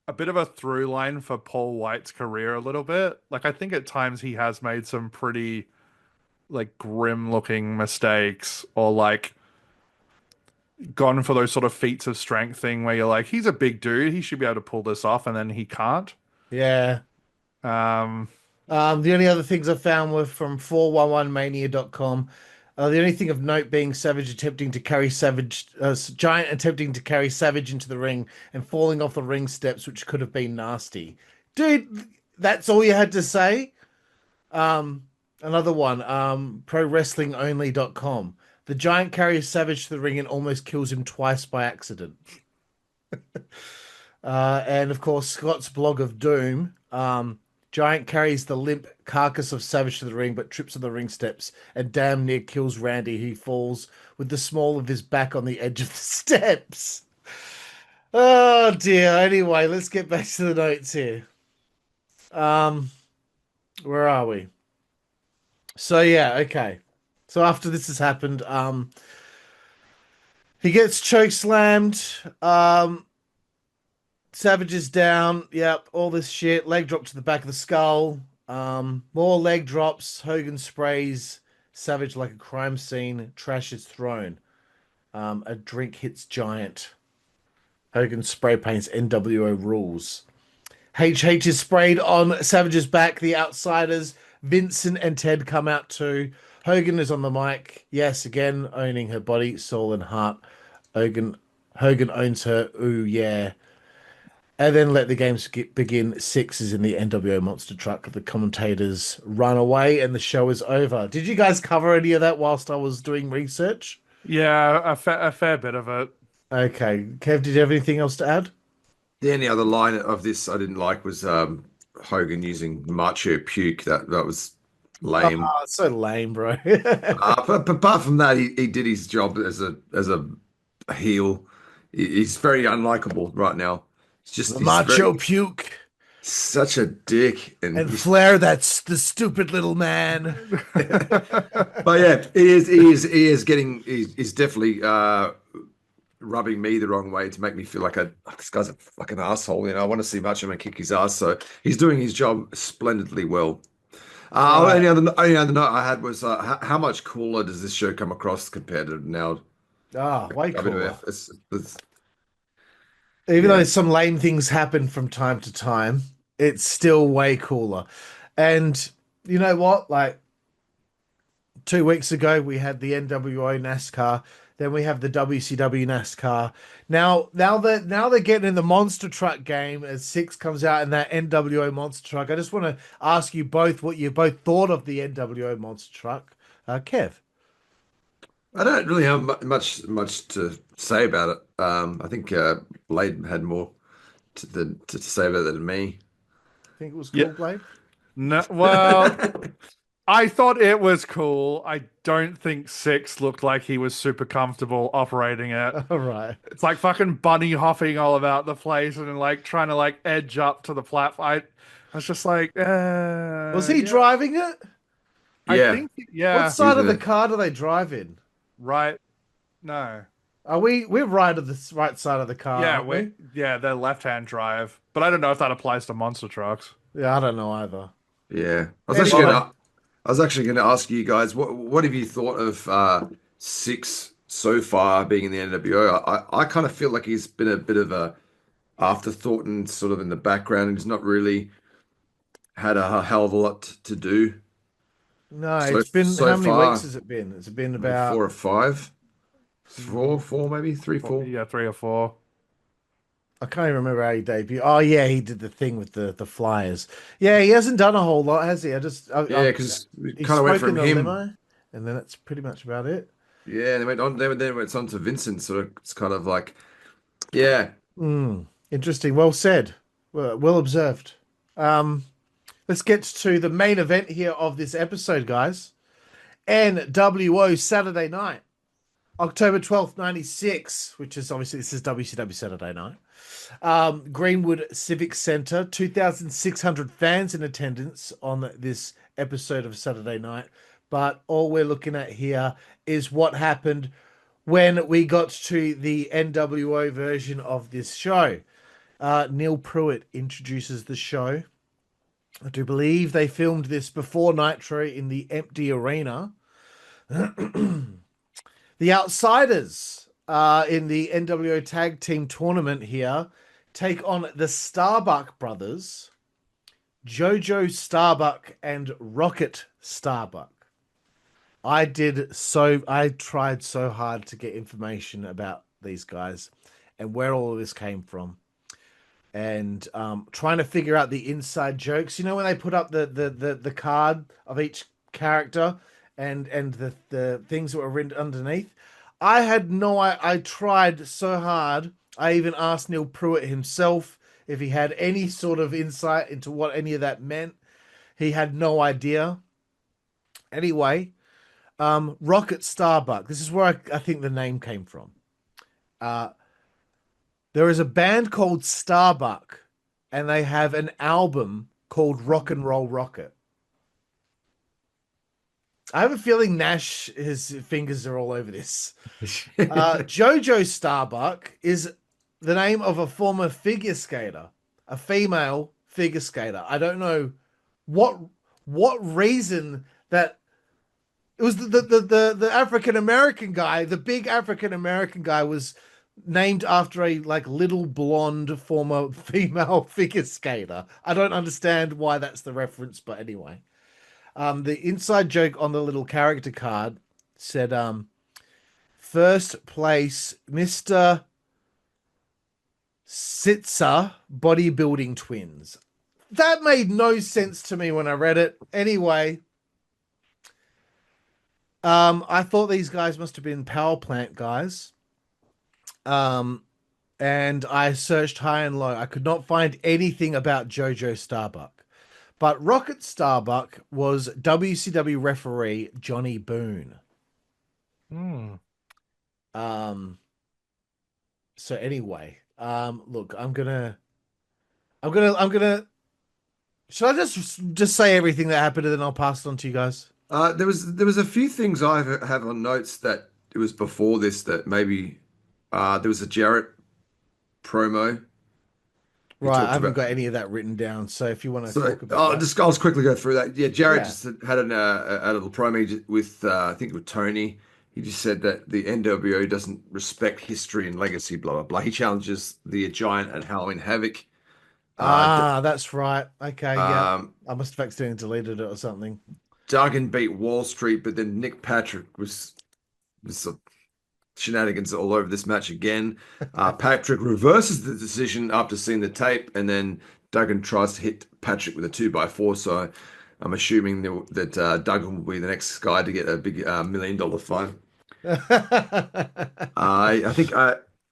a bit of a through line for Paul White's career a little bit. Like, I think at times he has made some pretty, like, grim looking mistakes, or like gone for those sort of feats of strength thing where you're like, he's a big dude, he should be able to pull this off, and then he can't. Yeah. The only other things I found were from 411mania.com. The only thing of note being Giant attempting to carry Savage into the ring and falling off the ring steps, which could have been nasty. Dude, that's all you had to say? Another one, ProWrestlingOnly.com. The Giant carries Savage to the ring and almost kills him twice by accident. And of course, Scott's blog of doom. Giant carries the limp carcass of Savage to the ring, but trips on the ring steps and damn near kills Randy, who falls with the small of his back on the edge of the steps. Oh dear. Anyway, let's get back to the notes here. Where are we? So yeah, okay. So after this has happened, he gets choke slammed. Savage is down. Yep, all this shit. Leg drop to the back of the skull. More leg drops. Hogan sprays Savage like a crime scene. Trash is thrown. A drink hits Giant. Hogan spray paints nWo rules. HH is sprayed on Savage's back. The Outsiders, Vincent and Ted come out too. Hogan is on the mic. Yes, again, owning her body, soul, and heart. Hogan owns her. Ooh, yeah. And then let the games begin. 6 is in the nWo monster truck. The commentators run away and the show is over. Did you guys cover any of that whilst I was doing research? Yeah, a fair bit of it. Okay. Kev, did you have anything else to add? The only other line of this I didn't like was Hogan using macho puke. That was lame. Oh, it's so lame, bro. But apart from that, he did his job as a heel. He's very unlikable right now. It's just macho puke. Such a dick. And Flair, that's the stupid little man. But yeah, he's definitely rubbing me the wrong way to make me feel like this guy's a fucking asshole. You know, I want to see Macho Man kick his ass. So he's doing his job splendidly well. Only other note I had was how much cooler does this show come across compared to now? Way cooler. Even Even though some lame things happen from time to time, it's still way cooler. And you know what? Like 2 weeks ago, we had the nWo NASCAR. Then we have the WCW NASCAR. Now they're getting in the monster truck game as 6 comes out in that nWo monster truck. I just want to ask you both what you both thought of the nWo monster truck. Kev? I don't really have much to say about it. I think Blade had more to say about it than me. Think it was cool, Blade? No, well, I thought it was cool. I don't think 6 looked like he was super comfortable operating it. All right. It's like fucking bunny hopping all about the place and like trying to like edge up to the platform. I was just like, was he driving it? Yeah. I think, yeah. What side of the car do they drive in? Right. No. We're right of the right side of the car. Yeah, aren't we? yeah, they're left-hand drive. But I don't know if that applies to monster trucks. Yeah, I don't know either. Yeah, I was I was actually going to ask you guys, what have you thought of Six so far being in the NWO? I kind of feel like he's been a bit of a afterthought and sort of in the background, and he's not really had a hell of a lot to do No, so it's been, so how many weeks far. has it been? It's been Maybe about 4 or 5, 4 maybe 3, 4. Yeah, 3 or 4. I can't even remember how he debuted. Oh yeah, he did the thing with the flyers. Yeah, he hasn't done a whole lot, has he? Yeah, because we He's kind of went spoken from to him. limo, and then that's pretty much about it. Yeah, they went on. Then went on to Vincent. So it's kind of like, yeah. Interesting. Well said. Well observed. Um, let's get to the main event here of this episode, guys. nWo Saturday Night, October 12th, 96, which is obviously, this is WCW Saturday Night. Greenwood Civic Center, 2,600 fans in attendance on this episode of Saturday Night. But all we're looking at here is what happened when we got to the nWo version of this show. Neil Pruitt introduces the show. I do believe they filmed this before Nitro in the empty arena. The Outsiders in the nWo Tag Team Tournament here take on the Starbuck brothers, Jojo Starbuck and Rocket Starbuck. I tried so hard to get information about these guys and where all of this came from, and trying to figure out the inside jokes. You know, when they put up the card of each character and the things that were written underneath. I tried so hard. I even asked Neil Pruitt himself if he had any sort of insight into what any of that meant. He had no idea. Anyway, Rocket Starbuck. This is where I think the name came from. There is a band called Starbuck, and they have an album called Rock and Roll Rocket. I have a feeling Nash, his fingers are all over this. Jojo Starbuck is the name of a former figure skater, a female figure skater. I don't know what reason that it was the African American guy, the big African American guy was named after a like little blonde former female figure skater. I don't understand why that's the reference, but anyway. The inside joke on the little character card said, first place, Mr. Sitzer Bodybuilding Twins. That made no sense to me when I read it. Anyway, I thought these guys must have been power plant guys. And I searched high and low. I could not find anything about Jojo Starbuck. But Rocket Starbuck was WCW referee Johnny Boone. So anyway, look, I'm gonna. Should I just say everything that happened and then I'll pass it on to you guys? There was a few things I have on notes that it was before this that maybe there was a Jarrett promo. Right, I haven't about, got any of that written down. So if you want to talk about I'll that. just quickly go through that. Yeah, Jarrett just had a little promo with I think with Tony. He just said that the nWo doesn't respect history and legacy, blah blah blah. He challenges the Giant at Halloween Havoc. That's right. Okay, yeah. I must have accidentally deleted it or something. Duggan beat Wall Street, but then Nick Patrick was shenanigans all over this match again. Patrick reverses the decision after seeing the tape, and then Duggan tries to hit Patrick with a 2x4. So I'm assuming that Duggan will be the next guy to get a big $1 million fine. I think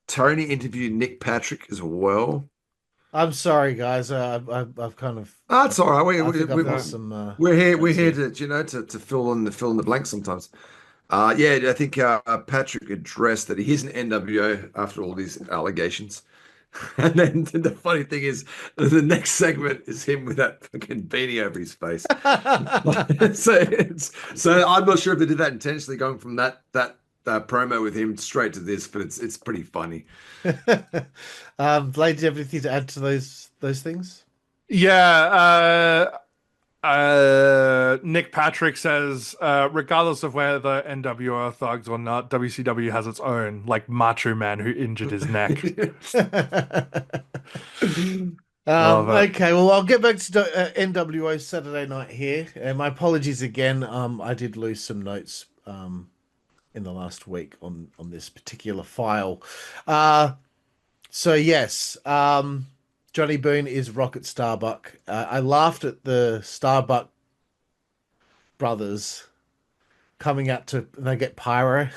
Tony interviewed Nick Patrick as well. I'm sorry, guys. I've kind of. That's all right. We're here to fill in the blanks sometimes. Yeah, I think Patrick addressed that he is an nWo after all these allegations. And then the funny thing is, the next segment is him with that fucking beanie over his face. so I'm not sure if they did that intentionally, going from that promo with him straight to this, but it's pretty funny. Blade, do you have anything to add to those things? Yeah. Nick Patrick says, regardless of whether NWO are thugs or not, WCW has its own, like Macho Man who injured his neck. Love it. Okay, well, I'll get back to NWO Saturday Night here. And my apologies again. I did lose some notes in the last week on this particular file. So yes, Johnny Boone is Rocket Starbuck. I laughed at the Starbuck brothers coming out to they get pyro.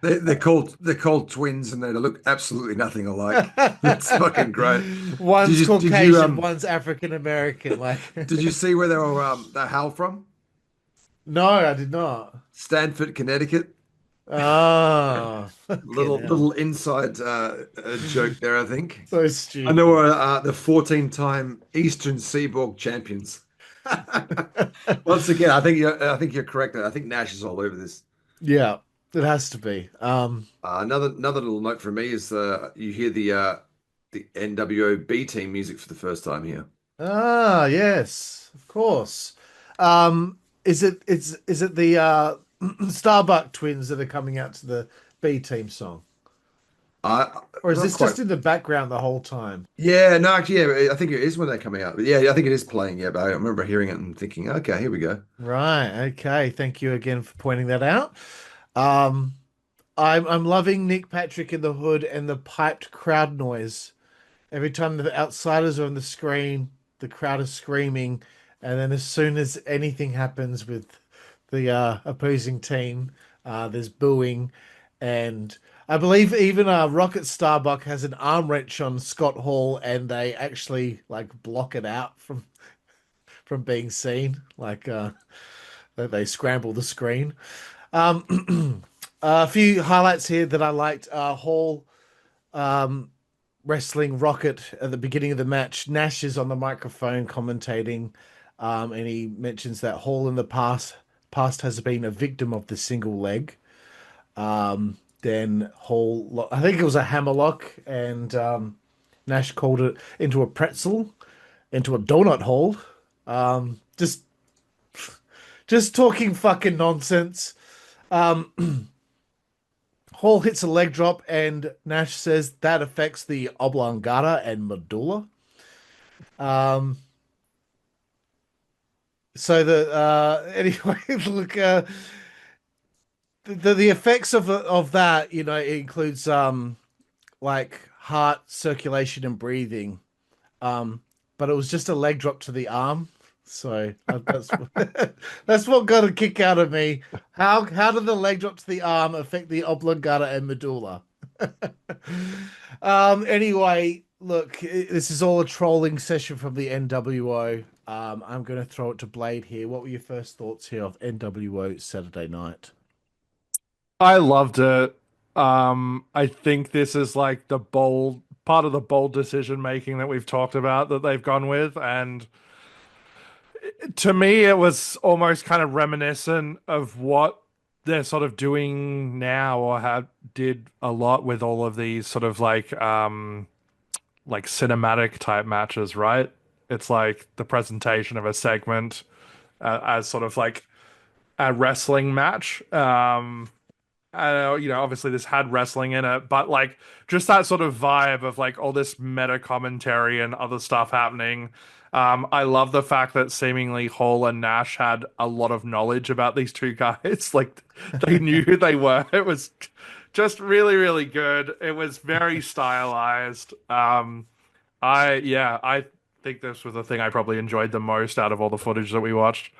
They're called twins, and they look absolutely nothing alike. It's fucking great. One's Caucasian, one's African American. Like, did you see where they hail from? No, I did not. Stanford, Connecticut. Oh, little inside joke there, I think. So stupid. I know the 14-time Eastern Seaboard champions. Once again, I think you're correct. I think Nash is all over this. Yeah, it has to be. Another little note from me is you hear the nWo B team music for the first time here. Ah, yes, of course. Is it the Starbuck twins that are coming out to the B team song? Or is this just in the background the whole time? Yeah, no, actually, yeah, I think it is when they're coming out. But yeah, I think it is playing. Yeah, but I remember hearing it and thinking, okay, here we go. Right. Okay. Thank you again for pointing that out. I'm loving Nick Patrick in the hood and the piped crowd noise. Every time the outsiders are on the screen, the crowd is screaming, and then as soon as anything happens with the opposing team, there's booing, and I believe even Rocket Starbuck has an arm wrench on Scott Hall, and they actually like block it out from being seen. Like they scramble the screen. A few highlights here that I liked. Hall wrestling Rocket at the beginning of the match. Nash is on the microphone commentating, and he mentions that Hall in the past has been a victim of the single leg. Then Hall, I think it was a hammerlock, and Nash called it into a pretzel, into a donut hole. Just talking fucking nonsense. Hall hits a leg drop, and Nash says that affects the oblongata and medulla. So anyway, look, the effects of that, you know, it includes like heart circulation and breathing, but it was just a leg drop to the arm. So that's what got a kick out of me. How did the leg drop to the arm affect the oblongata and medulla? Anyway, look, this is all a trolling session from the nWo. I'm going to throw it to Blade here. What were your first thoughts here of nWo Saturday Night? I loved it. I think this is like the bold part of the bold decision making that we've talked about that they've gone with, and to me, it was almost kind of reminiscent of what they're sort of doing now, or did a lot with all of these sort of like cinematic type matches, right? It's like the presentation of a segment as sort of like a wrestling match. Obviously this had wrestling in it, but like just that sort of vibe of like all this meta commentary and other stuff happening. I love the fact that seemingly Hall and Nash had a lot of knowledge about these two guys. Like they knew who they were. It was just really, really good. It was very stylized. I think this was the thing I probably enjoyed the most out of all the footage that we watched.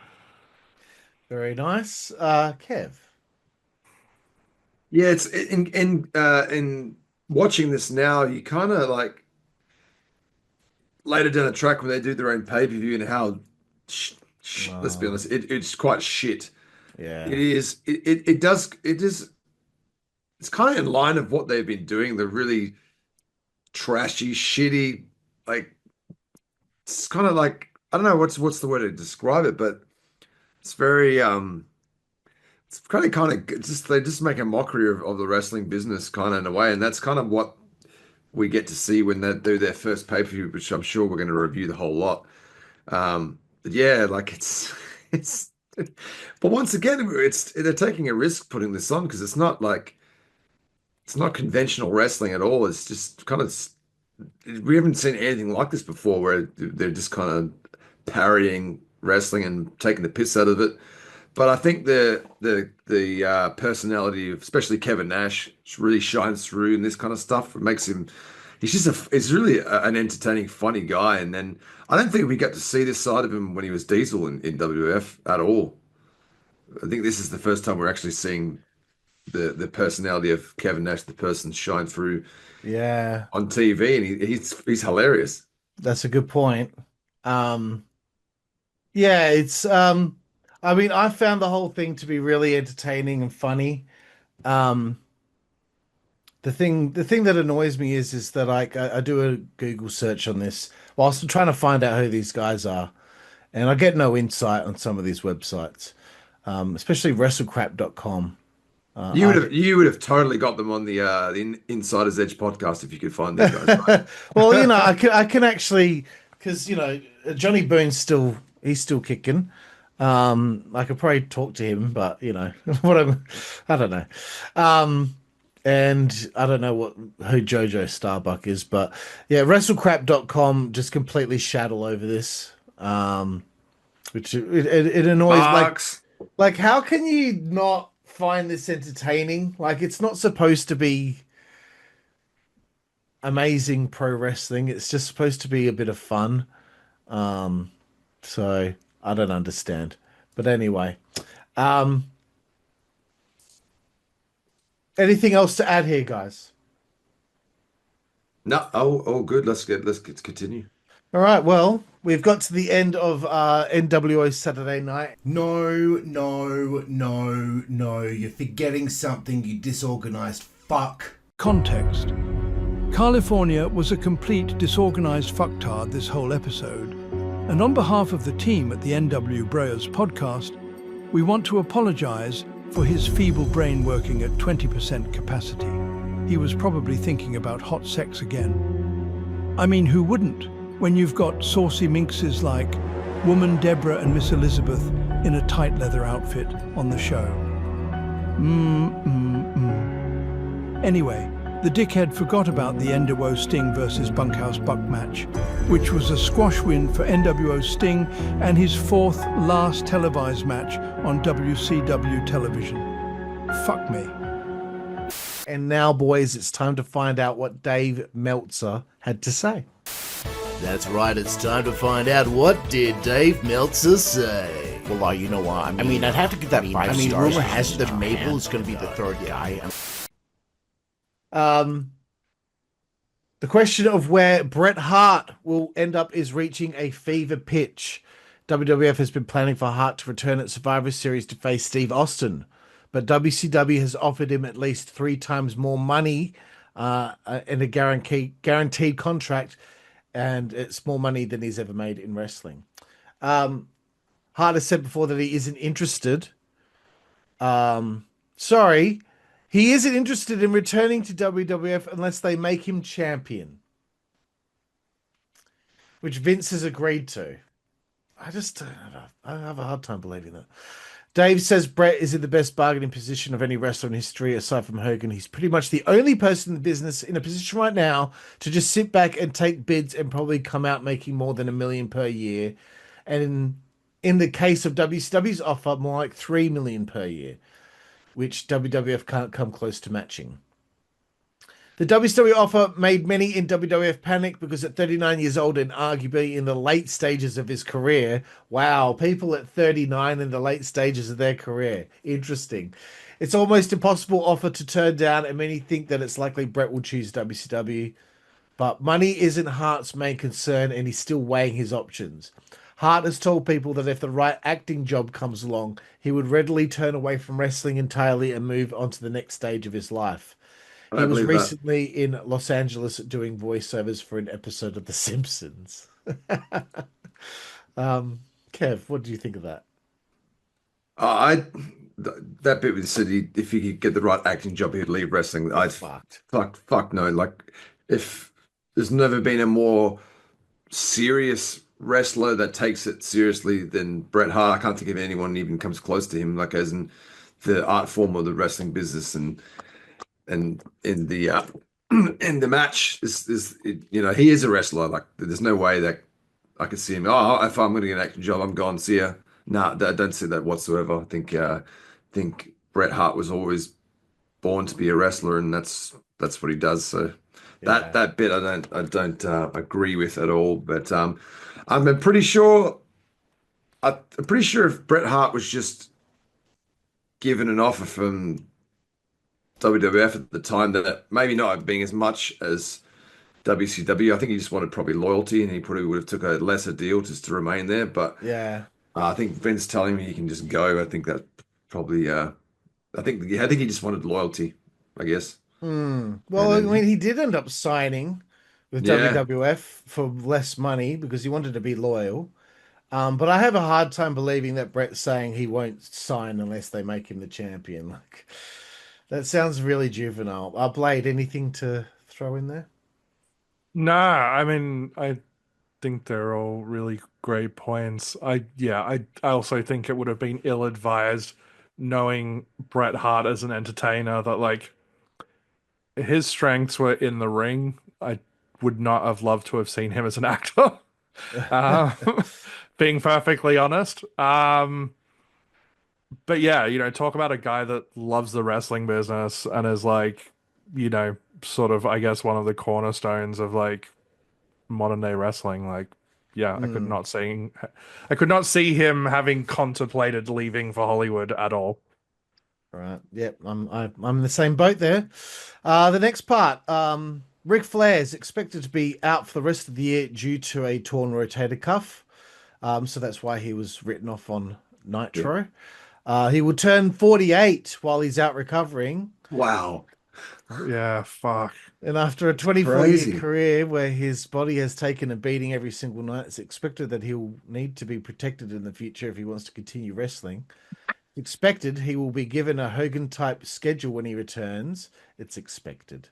Very nice. Kev. Yeah, it's in watching this now, you kind of like later down the track when they do their own pay-per-view and how let's be honest, it's quite shit. Yeah, it is. It's kind of in line of what they've been doing. The really trashy, shitty, like it's kind of like I don't know what's the word to describe it, but it's very it's kind of just they just make a mockery of the wrestling business kind of in a way, and that's kind of what we get to see when they do their first pay-per-view, which I'm sure we're going to review the whole lot. yeah, like it's. But once again, they're taking a risk putting this on because it's not conventional wrestling at all. It's just kind of we haven't seen anything like this before, where they're just kind of parodying wrestling and taking the piss out of it. But I think the personality of especially Kevin Nash really shines through in this kind of stuff. It makes him he's really an entertaining, funny guy. And then I don't think we got to see this side of him when he was Diesel in WF at all. I think this is the first time we're actually seeing the personality of Kevin Nash, the person, shine through Yeah, on TV, and he's hilarious. that's a good point. Yeah, it's I mean, I found the whole thing to be really entertaining and funny. Um, the thing that annoys me is that I do a Google search on this whilst I'm trying to find out who these guys are, and I get no insight on some of these websites, especially WrestleCrap.com. You would have totally got them on the Insider's Edge podcast if you could find these guys. Right? Well, I can actually, because Johnny Boone's he's still kicking. I could probably talk to him, but I don't know. And I don't know who Jojo Starbuck is, but yeah, WrestleCrap.com just completely shat all over this. Which it annoys. Marks. Like how can you not find this entertaining? Like it's not supposed to be amazing pro wrestling. It's just supposed to be a bit of fun. So I don't understand. But anyway, anything else to add here, guys? No, oh, good. Let's continue. All right. Well, we've got to the end of nWo Saturday Night. No. You're forgetting something, you disorganized fuck. Context. Karlifornia was a complete disorganized fucktard this whole episode, and on behalf of the team at the nWBro's podcast, we want to apologize for his feeble brain working at 20% capacity. He was probably thinking about hot sex again. I mean, who wouldn't, when you've got saucy minxes like Woman Deborah and Miss Elizabeth in a tight leather outfit on the show? Anyway, the dickhead forgot about the nWo Sting versus Bunkhouse Buck match, which was a squash win for nWo Sting and his fourth last televised match on WCW television. Fuck me. And now, boys, it's time to find out what Dave Meltzer had to say. That's right, it's time to find out what did Dave Meltzer say. Well, you know what? I mean, I'd have to give that 5 stars. Rumor has it that Mabel is going to be the third guy. The question of where Bret Hart will end up is reaching a fever pitch. WWF has been planning for Hart to return at Survivor Series to face Steve Austin, but WCW has offered him at least 3 times more money in a guaranteed contract, and it's more money than he's ever made in wrestling. Hart has said before that he isn't interested. He isn't interested in returning to WWF unless they make him champion, which Vince has agreed to. I have a hard time believing that. Dave says Bret is in the best bargaining position of any wrestler in history, aside from Hogan. He's pretty much the only person in the business in a position right now to just sit back and take bids and probably come out making more than $1 million per year. And in the case of WCW's offer, more like $3 million per year, which WWF can't come close to matching. The WCW offer made many in WWF panic because at 39 years old and arguably in the late stages of his career, wow, people at 39 in the late stages of their career, interesting. It's almost impossible offer to turn down, and many think that it's likely Bret will choose WCW. But money isn't Hart's main concern, and he's still weighing his options. Hart has told people that if the right acting job comes along, he would readily turn away from wrestling entirely and move on to the next stage of his life. He was recently in Los Angeles doing voiceovers for an episode of The Simpsons. Kev, what do you think of that? That bit with the city, if he could get the right acting job, he'd leave wrestling. Fuck no. Like, if there's never been a more serious wrestler that takes it seriously than Bret Hart. I can't think of anyone even comes close to him, like as in the art form of the wrestling business and in the in the match he is a wrestler. Like there's no way that I could see him. Oh, if I'm going to get an acting job, I'm gone. See ya. No, I don't see that whatsoever. I think Bret Hart was always born to be a wrestler, and that's what he does. So that bit I don't agree with at all. But I'm pretty sure if Bret Hart was just given an offer from WWF at the time, that maybe not being as much as WCW, I think he just wanted probably loyalty, and he probably would have took a lesser deal just to remain there. But Yeah. I think Vince telling me he can just go. I think that probably. I think he just wanted loyalty, I guess. Well, I then- mean, he did end up signing with Yeah. WWF for less money because he wanted to be loyal. But I have a hard time believing that Brett's saying he won't sign unless they make him the champion. Like, that sounds really juvenile. Blade, anything to throw in there? Nah, I mean, I think they're all really great points. I also think it would have been ill-advised knowing Bret Hart as an entertainer that like his strengths were in the ring. I would not have loved to have seen him as an actor. Uh, being perfectly honest. But yeah, talk about a guy that loves the wrestling business and is like, sort of, I guess, one of the cornerstones of like modern day wrestling. Like, yeah, I could not see him having contemplated leaving for Hollywood at all. Right. Yep. I'm in the same boat there. The next part. Ric Flair is expected to be out for the rest of the year due to a torn rotator cuff. So that's why he was written off on Nitro. He will turn 48 while he's out recovering. Wow. Yeah, fuck. And after a 24-year Crazy. career where his body has taken a beating every single night, it's expected that he'll need to be protected in the future if he wants to continue wrestling. Expected he will be given a Hogan-type schedule when he returns. It's expected.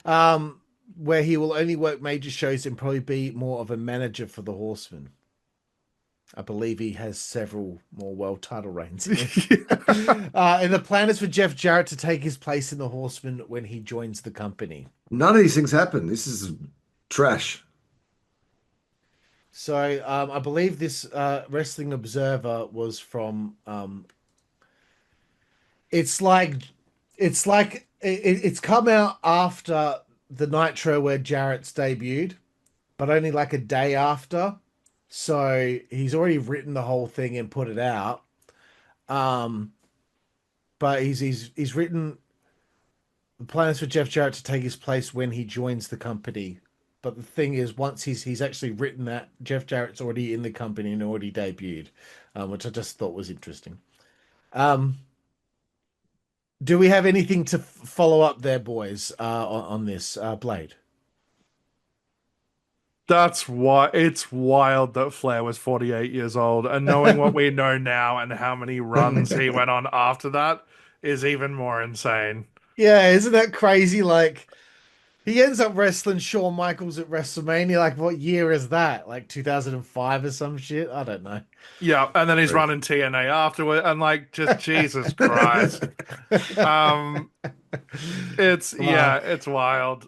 Where he will only work major shows and probably be more of a manager for the Horsemen. I believe he has several more world title reigns. And the plan is for Jeff Jarrett to take his place in the Horsemen when he joins the company. None of these things happen. This is trash. So I believe this Wrestling Observer was from. It's come out after the Nitro where Jarrett's debuted, but only like a day after. So he's already written the whole thing and put it out. But he's written the plans for Jeff Jarrett to take his place when he joins the company. But the thing is, once he's actually written that, Jeff Jarrett's already in the company and already debuted, which I just thought was interesting. Do we have anything to follow up there, boys, on this, Blade? That's why it's wild that Flair was 48 years old, and knowing what we know now and how many runs he went on after that is even more insane. Yeah, isn't that crazy? Like, he ends up wrestling Shawn Michaels at WrestleMania. Like, what year is that? Like 2005 or some shit? I don't know. Yeah, and then he's running TNA afterward, and like, just Jesus Christ. It's wild.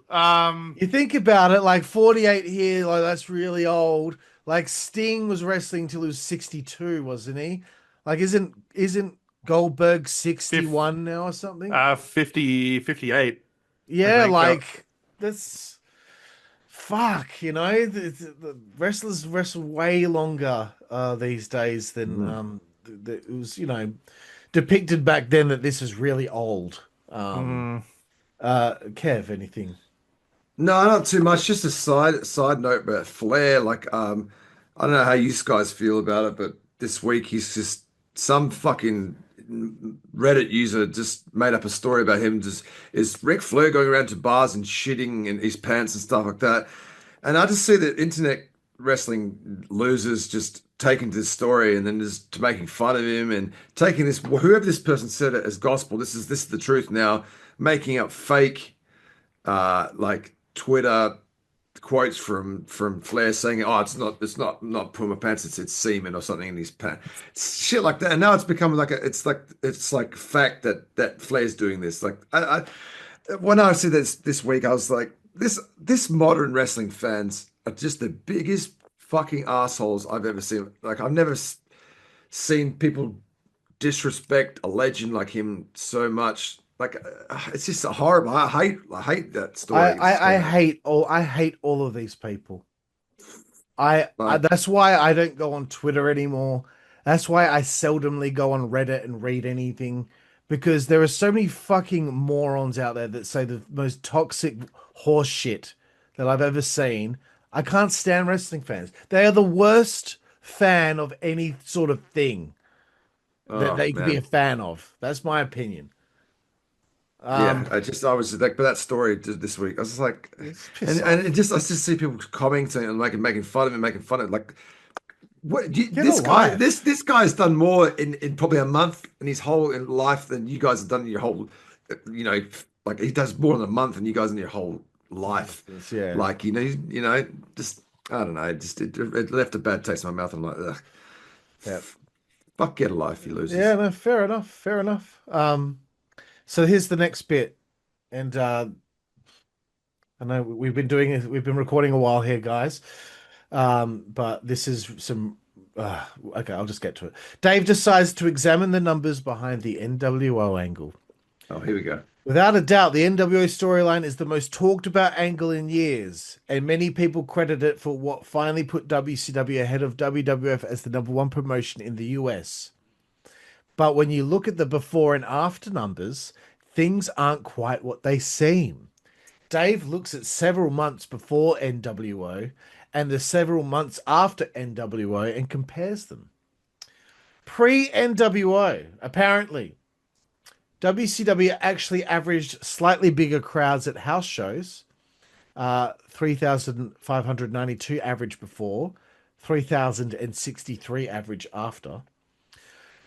You think about it, like 48 here, like that's really old. Like Sting was wrestling till he was 62, wasn't he? Like, isn't Goldberg 61 now or something? 58. Yeah, think, like that's fuck, the wrestlers wrestle way longer these days than it was, depicted back then that this is really old. Kev, anything? No, not too much. Just a side note about Flair. Like, I don't know how you guys feel about it, but this week he's just some fucking Reddit user just made up a story about him. Just is Ric Flair going around to bars and shitting in his pants and stuff like that. And I just see that internet wrestling losers just taking this story and then just making fun of him and taking this, whoever this person said it, as gospel. This is the truth now. Making up fake like Twitter quotes from Flair saying, "Oh, it's not Puma pants, it's semen or something in his pants." Shit like that. And now it's become like it's like fact that Flair's doing this. Like when I see this week, I was like, this modern wrestling fans are just the biggest fucking assholes I've ever seen. Like I've never seen people disrespect a legend like him so much. Like it's just horrible. I hate that story. I hate all of these people. I Like, that's why I don't go on Twitter anymore. That's why I seldomly go on Reddit and read anything, because there are so many fucking morons out there that say the most toxic horse shit that I've ever seen. I can't stand wrestling fans. They are the worst fan of any sort of thing that you could be a man. fan of. That's my opinion. Yeah, I was like, but that story this week, I was just like, It's piss and off. it just I just see people commenting and making fun of it, making fun of it. Like, Get a life. this guy's done more in probably a month in his whole in life than you guys have done in your whole, like he does more in a month than you guys in your whole life. Yeah. Like just I don't know, it left a bad taste in my mouth. I'm like, ugh, Yeah. fuck, get a life, you losers. Yeah, no, fair enough. Fair enough. So here's the next bit. And I know we've been recording a while here, guys. But this is some okay, I'll just get to it. Dave decides to examine the numbers behind the nWo angle. Oh, here we go. Without a doubt, the nWo storyline is the most talked about angle in years, and many people credit it for what finally put WCW ahead of WWF as the #1 promotion in the US. But when you look at the before and after numbers, things aren't quite what they seem. Dave looks at several months before nWo and the several months after nWo and compares them. Pre-nWo, apparently, WCW actually averaged slightly bigger crowds at house shows. 3,592 average before, 3,063 average after.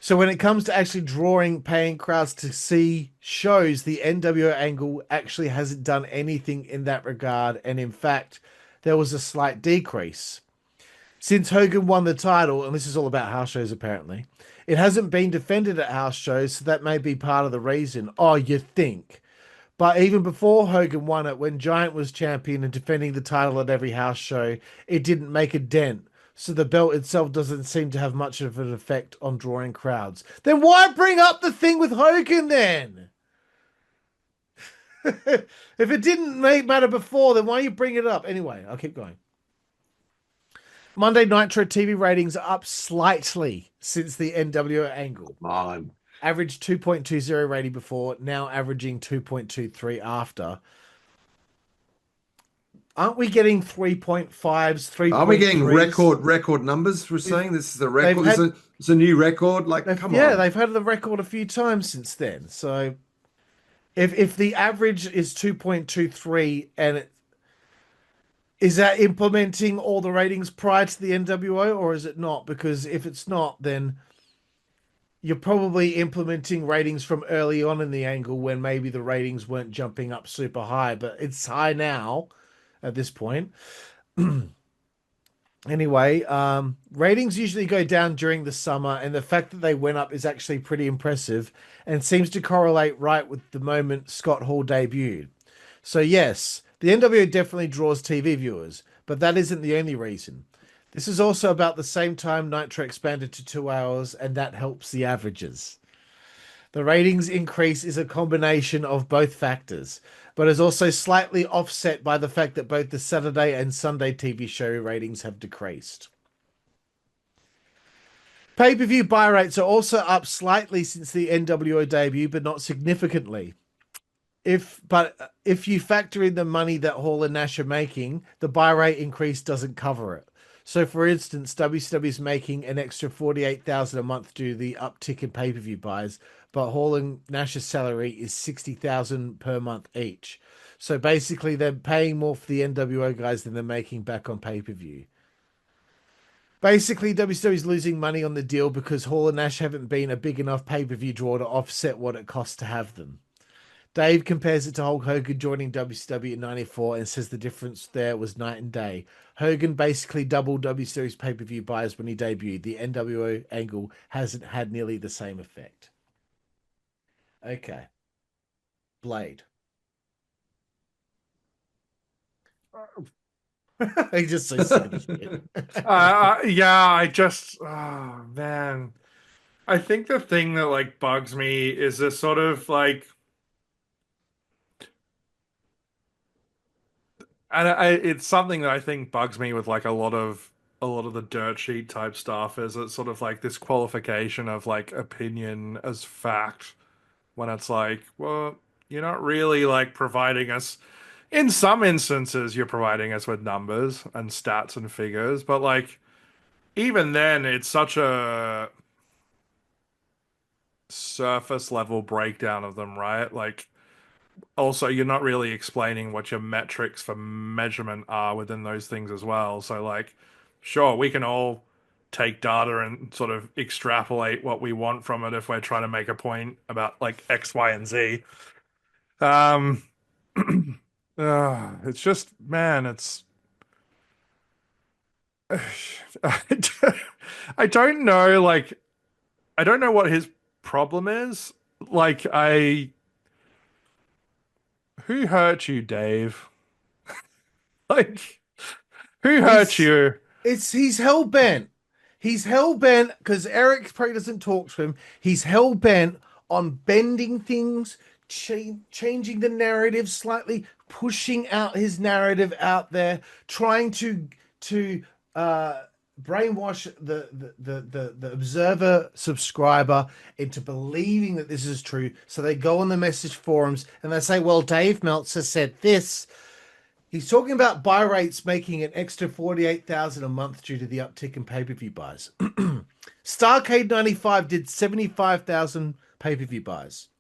So when it comes to actually drawing paying crowds to see shows, the nWo angle actually hasn't done anything in that regard. And in fact, there was a slight decrease. Since Hogan won the title, and this is all about house shows apparently, it hasn't been defended at house shows, so that may be part of the reason. Oh, you think? But even before Hogan won it, when Giant was champion and defending the title at every house show, it didn't make a dent. So the belt itself doesn't seem to have much of an effect on drawing crowds. Then why bring up the thing with Hogan then? If it didn't matter before, then why you bring it up? Anyway, I'll keep going. Monday Nitro TV ratings are up slightly since the nWo angle. Mine. Average 2.20 rating before, now averaging 2.23 after. Aren't we getting 3.5s, 3.3s? Are we getting record numbers? We're saying this is a record. It's a new record. Like, come on. Yeah, they've had the record a few times since then. So if the average is 2.23 and is that implementing all the ratings prior to the nWo, or is it not? Because if it's not, then you're probably implementing ratings from early on in the angle when maybe the ratings weren't jumping up super high, but it's high now at this point. Anyway, ratings usually go down during the summer, and the fact that they went up is actually pretty impressive and seems to correlate right with the moment Scott Hall debuted. So yes, the nWo definitely draws TV viewers, but that isn't the only reason. This is also about the same time Nitro expanded to 2 hours, and that helps the averages. The ratings increase is a combination of both factors, but is also slightly offset by the fact that both the Saturday and Sunday TV show ratings have decreased. Pay-per-view buy rates are also up slightly since the nWo debut, but not significantly. If you factor in the money that Hall and Nash are making, the buy rate increase doesn't cover it. So, for instance, WCW is making an extra $48,000 a month due to the uptick in pay-per-view buys, but Hall and Nash's salary is $60,000 per month each. So basically, they're paying more for the nWo guys than they're making back on pay-per-view. Basically, WCW is losing money on the deal because Hall and Nash haven't been a big enough pay-per-view draw to offset what it costs to have them. Dave compares it to Hulk Hogan joining WCW in '94 and says the difference there was night and day. Hogan basically doubled W Series pay-per-view buys when he debuted. The nWo angle hasn't had nearly the same effect. Okay. Blade. He's just so sick of shit. Oh man. I think the thing that like bugs me is this sort of like, and it's something that I think bugs me with like a lot of the dirt sheet type stuff is it's sort of like this qualification of like opinion as fact when it's like, well, you're not really like providing us. In some instances, you're providing us with numbers and stats and figures, but like even then, it's such a surface level breakdown of them, right? Like, also, you're not really explaining what your metrics for measurement are within those things as well. So, like, sure, we can all take data and sort of extrapolate what we want from it if we're trying to make a point about like X, Y, and Z. Um, it's just, man, it's. I don't know, like, I don't know what his problem is. Like, who hurt you, Dave? Like, who hurt you? He's hell bent. He's hell bent because Eric probably doesn't talk to him. He's hell bent on bending things, changing the narrative slightly, pushing out his narrative out there, trying to brainwash the observer subscriber into believing that this is true. So they go on the message forums and they say, well, Dave Meltzer said this. He's talking about buy rates making an extra 48,000 a month due to the uptick in pay-per-view buys. Starcade 95 did 75,000 pay-per-view buys.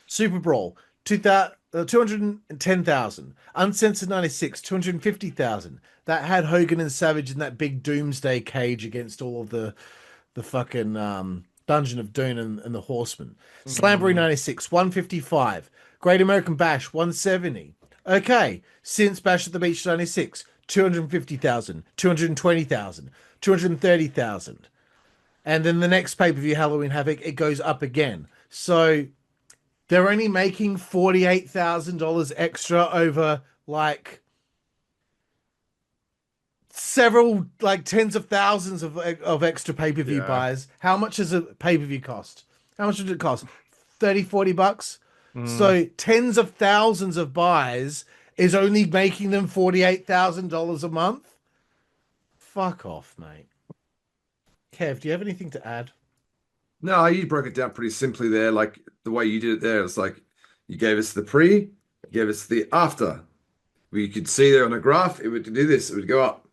Super Brawl 210,000. Uncensored 96 250,000. That had Hogan and Savage in that big doomsday cage against all of the fucking Dungeon of Doom and the Horsemen. Slamboree 96 155. Great American Bash 170. Okay, since Bash at the Beach 96, 250,000, 220,000, 230,000. And then the next pay-per-view, Halloween Havoc, it goes up again. So they're only making $48,000 extra over like several, like tens of thousands of extra pay-per-view buys. How much does a pay-per-view cost? How much did it cost? 30, 40 bucks? So tens of thousands of buys is only making them $48,000 a month. Fuck off, mate. Kev, do you have anything to add? No, you broke it down pretty simply there. Like the way you did it there, it's like you gave us the pre, you gave us the after. We could see there on a graph, it would do this, it would go up.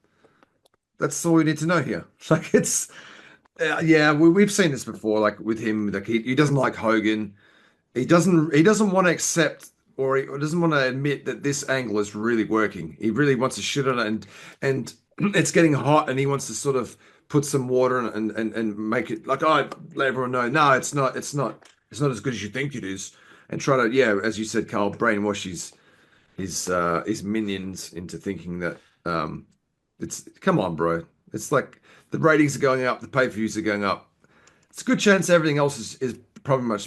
That's all we need to know here. Like it's, yeah, we've seen this before. Like with him, like he doesn't like Hogan. He doesn't want to accept or he doesn't want to admit that this angle is really working. He really wants to shit on it and it's getting hot and he wants to sort of put some water in and make it like, oh, let everyone know. No, it's not as good as you think it is. And try to, yeah, as you said, Carl, brainwash his minions into thinking that it's, come on, bro. It's like the ratings are going up, the pay-per-views are going up. It's a good chance everything else is probably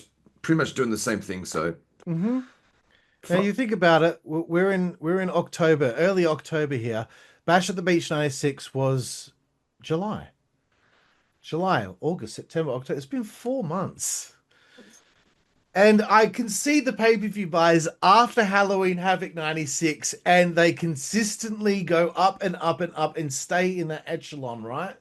pretty much doing the same thing. So now you think about it, we're in October, early October here. Bash at the Beach 96 was July, August, September, October. It's been 4 months. And I can see the pay-per-view buys after Halloween Havoc 96, and they consistently go up and up and up and stay in that echelon, right?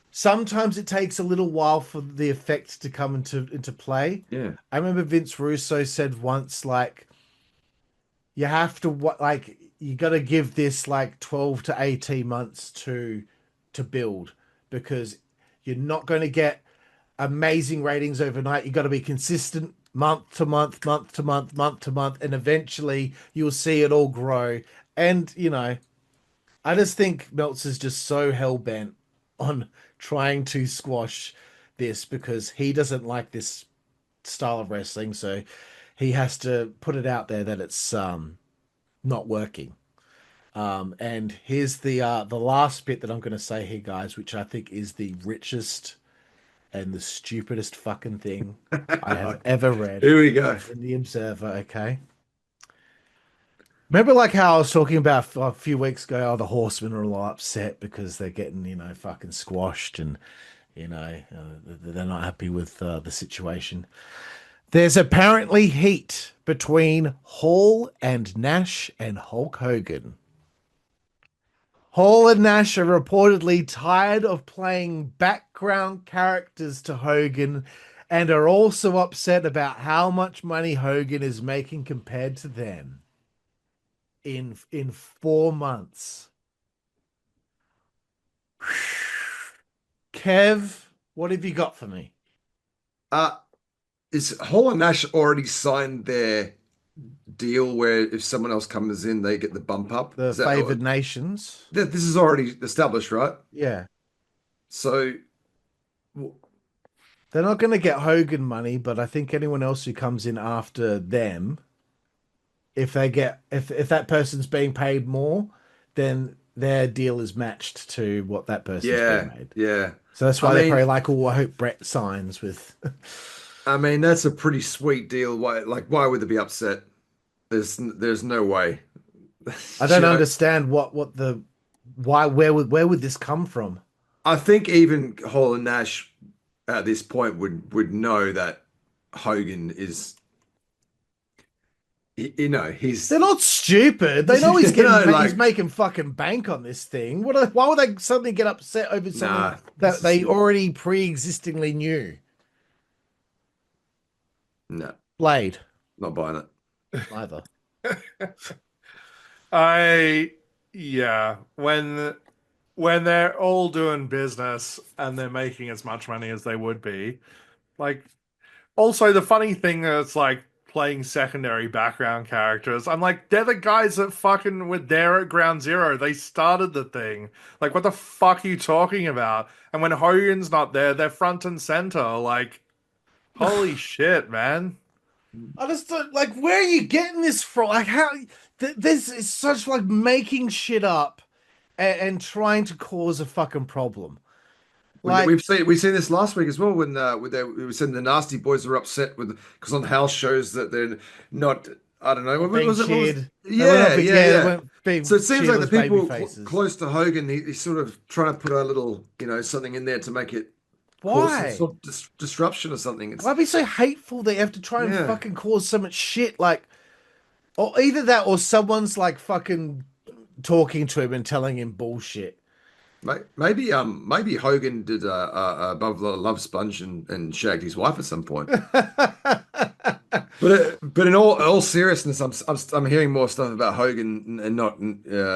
Sometimes it takes a little while for the effect to come into play. yeah, I remember Vince Russo said once, like, you have to, like, you got to give this like 12 to 18 months to build, because you're not going to get amazing ratings overnight. You got to be consistent month to month, month to month, month to month, and eventually you'll see it all grow. And, you know, I just think Meltzer's just so hell-bent on trying to squash this because he doesn't like this style of wrestling. So he has to put it out there that it's not working. And here's the last bit that I'm going to say here, guys, which I think is the richest and the stupidest fucking thing I have ever read Here we go. in the Observer. Okay. Remember, like how I was talking about a few weeks ago, the Horsemen are all upset because they're getting, fucking squashed, and they're not happy with the situation. There's apparently heat between Hall and Nash and Hulk Hogan. Hall and Nash are reportedly tired of playing background characters to Hogan and are also upset about how much money Hogan is making compared to them in 4 months. Kev, what have you got for me? Is Hall and Nash already signed their deal where if someone else comes in, they get the bump up? The favored nations. This is already established, right? Yeah. So they're not going to get Hogan money, but I think anyone else who comes in after them, if that person's being paid more, then their deal is matched to what that person's being paid. Yeah. So that's why they're probably like, oh, I hope Brett signs with. I mean, that's a pretty sweet deal. Why would they be upset? There's no way. I don't understand where would this come from? I think even Hall and Nash at this point would know that Hogan is, he's. They're not stupid. They know he's getting he's making fucking bank on this thing. Why would they suddenly get upset over something that they already pre-existingly knew? No. Blade. Not buying it. Either. When they're all doing business and they're making as much money as they would be, like, also the funny thing is like playing secondary background characters. I'm like, they're the guys that fucking were there at Ground Zero. They started the thing. Like, what the fuck are you talking about? And when Hogan's not there, they're front and center. Like, holy shit, man. I just don't, like, where are you getting this from? Like, how this is such like making shit up and trying to cause a fucking problem. Like, we've seen this last week as well when we were saying the Nasty Boys were upset because on house shows that they're not. I don't know. What was it? Yeah. So it seems like the people close to Hogan, he's sort of trying to put a little, something in there to make it. Why? Sort of disruption or something. Why be so hateful that you have to try and fucking cause so much shit? Like, or either that or someone's like fucking talking to him and telling him bullshit. Maybe Hogan did above the love sponge and shagged his wife at some point. but in all seriousness, I'm hearing more stuff about Hogan and not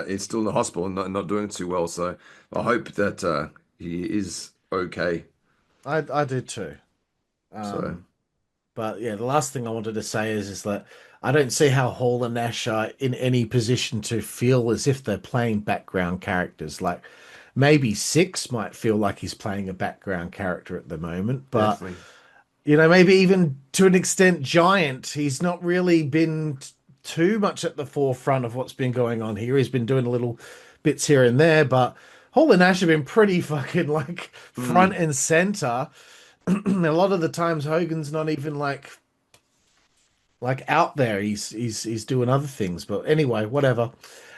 he's still in the hospital and not doing too well. So I hope that he is okay. I do too. But yeah, the last thing I wanted to say is that I don't see how Hall and Nash are in any position to feel as if they're playing background characters. Like, maybe Six might feel like he's playing a background character at the moment, but maybe even to an extent, Giant, he's not really been too much at the forefront of what's been going on here. He's been doing a little bits here and there, but Hall and Nash have been pretty fucking like front and center. A lot of the times Hogan's not even like out there. He's doing other things. But anyway, whatever.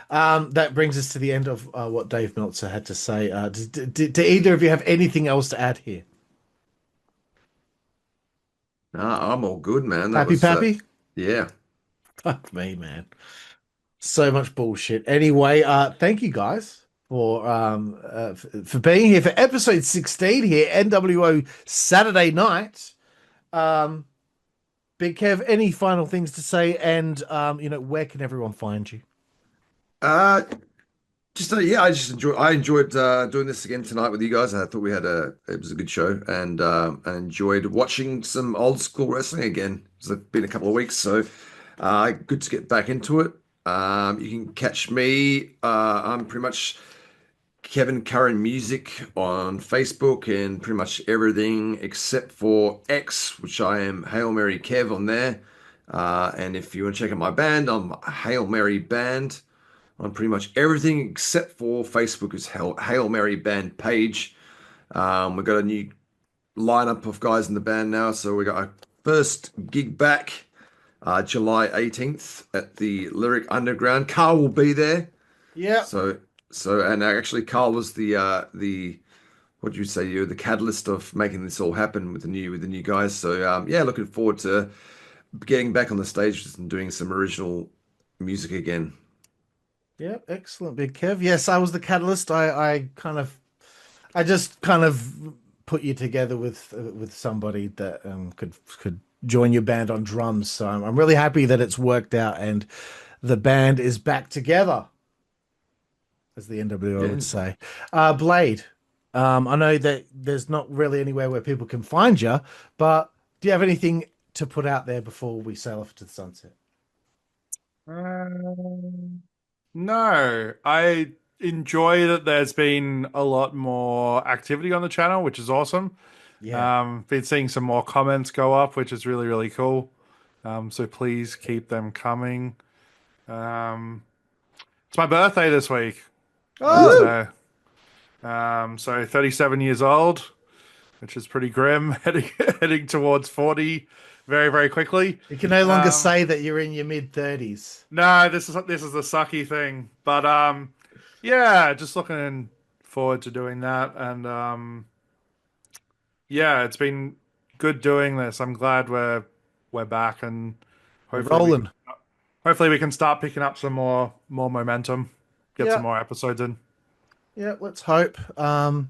That brings us to the end of what Dave Meltzer had to say. Do either of you have anything else to add here? Nah, I'm all good, man. Pappy? Yeah. Fuck me, man. So much bullshit. Anyway, thank you guys for being here for episode 16 here, nWo Saturday Night. Big Kev, any final things to say? And where can everyone find you? I enjoyed doing this again tonight with you guys. I thought it was a good show, and I enjoyed watching some old school wrestling again. It's been a couple of weeks, so good to get back into it. You can catch me. I'm pretty much Kevin Curran Music on Facebook and pretty much everything except for X, which I am Hailmary Kev on there. And if you want to check out my band, I'm Hailmary Band on pretty much everything except for Facebook is Hailmary Band page. We've got a new lineup of guys in the band now. So we got our first gig back July 18th at the Lyric Underground. Carl will be there. Yeah. So and actually Carl was the what do you say, you're the catalyst of making this all happen with the new guys. So yeah, looking forward to getting back on the stage and doing some original music again. Yeah, excellent, Big Kev. Yes, I was the catalyst. I just kind of put you together with somebody that could join your band on drums. So I'm really happy that it's worked out and the band is back together, as the nWo would say. Blade, I know that there's not really anywhere where people can find you, but do you have anything to put out there before we sail off to the sunset? No, I enjoy that there's been a lot more activity on the channel, which is awesome. Yeah. Been seeing some more comments go up, which is really, really cool. So please keep them coming. It's my birthday this week. Oh! So 37 years old, which is pretty grim, heading towards 40 very, very quickly. You can no longer say that you're in your mid-30s. No, this is the sucky thing. But yeah, just looking forward to doing that. And yeah, it's been good doing this. I'm glad we're back and hopefully we can start picking up some more momentum, get some more episodes in. Yeah, let's hope. And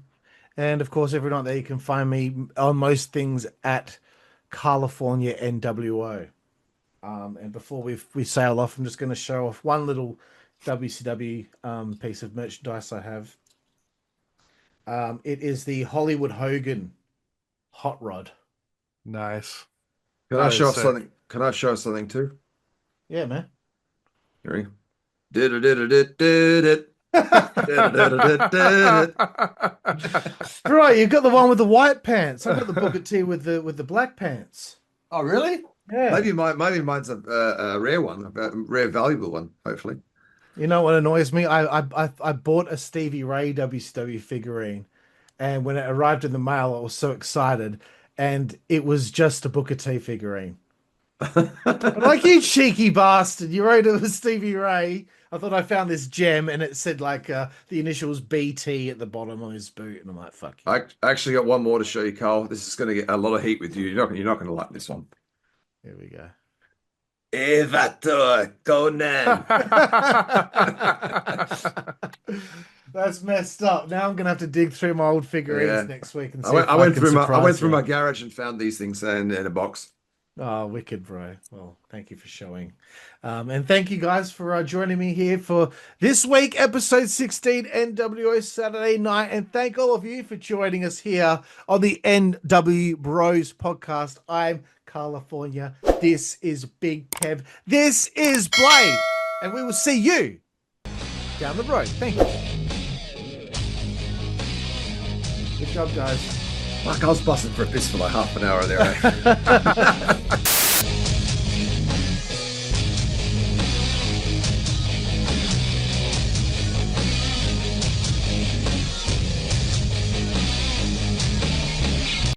of course, every night there you can find me on most things at Karlifornia nWo. And before we sail off, I'm just going to show off one little WCW piece of merchandise I have. It is the Hollywood Hogan hot rod. Nice. Can I show something? Can I show something too? Yeah, man. Here we go. Did it. Right, you've got the one with the white pants. I've got the Booker T with the black pants. Oh, really? Yeah. Maybe mine's a rare one, a rare, valuable one. Hopefully. You know what annoys me? I bought a Stevie Ray WCW figurine, and when it arrived in the mail, I was so excited, and it was just a Booker T figurine. I'm like, you cheeky bastard! You wrote it was Stevie Ray. I thought I found this gem, and it said like the initials BT at the bottom on his boot, and I'm like, fuck you. I actually got one more to show you, Carl. This is going to get a lot of heat with you. You're not going to like this one. Here we go. Evator Conan. That's messed up. Now I'm gonna have to dig through my old figurines next week and see. I went through my garage and found these things in a box. Oh, wicked, bro. Well, thank you for showing. And thank you guys for joining me here for this week, episode 16, nWo Saturday Night. And thank all of you for joining us here on the nWBro's podcast. I'm Karlifornia. This is Big Kev. This is Blade. And we will see you down the road. Thank you. Good job, guys. Fuck, I was busting for a piss for like half an hour there.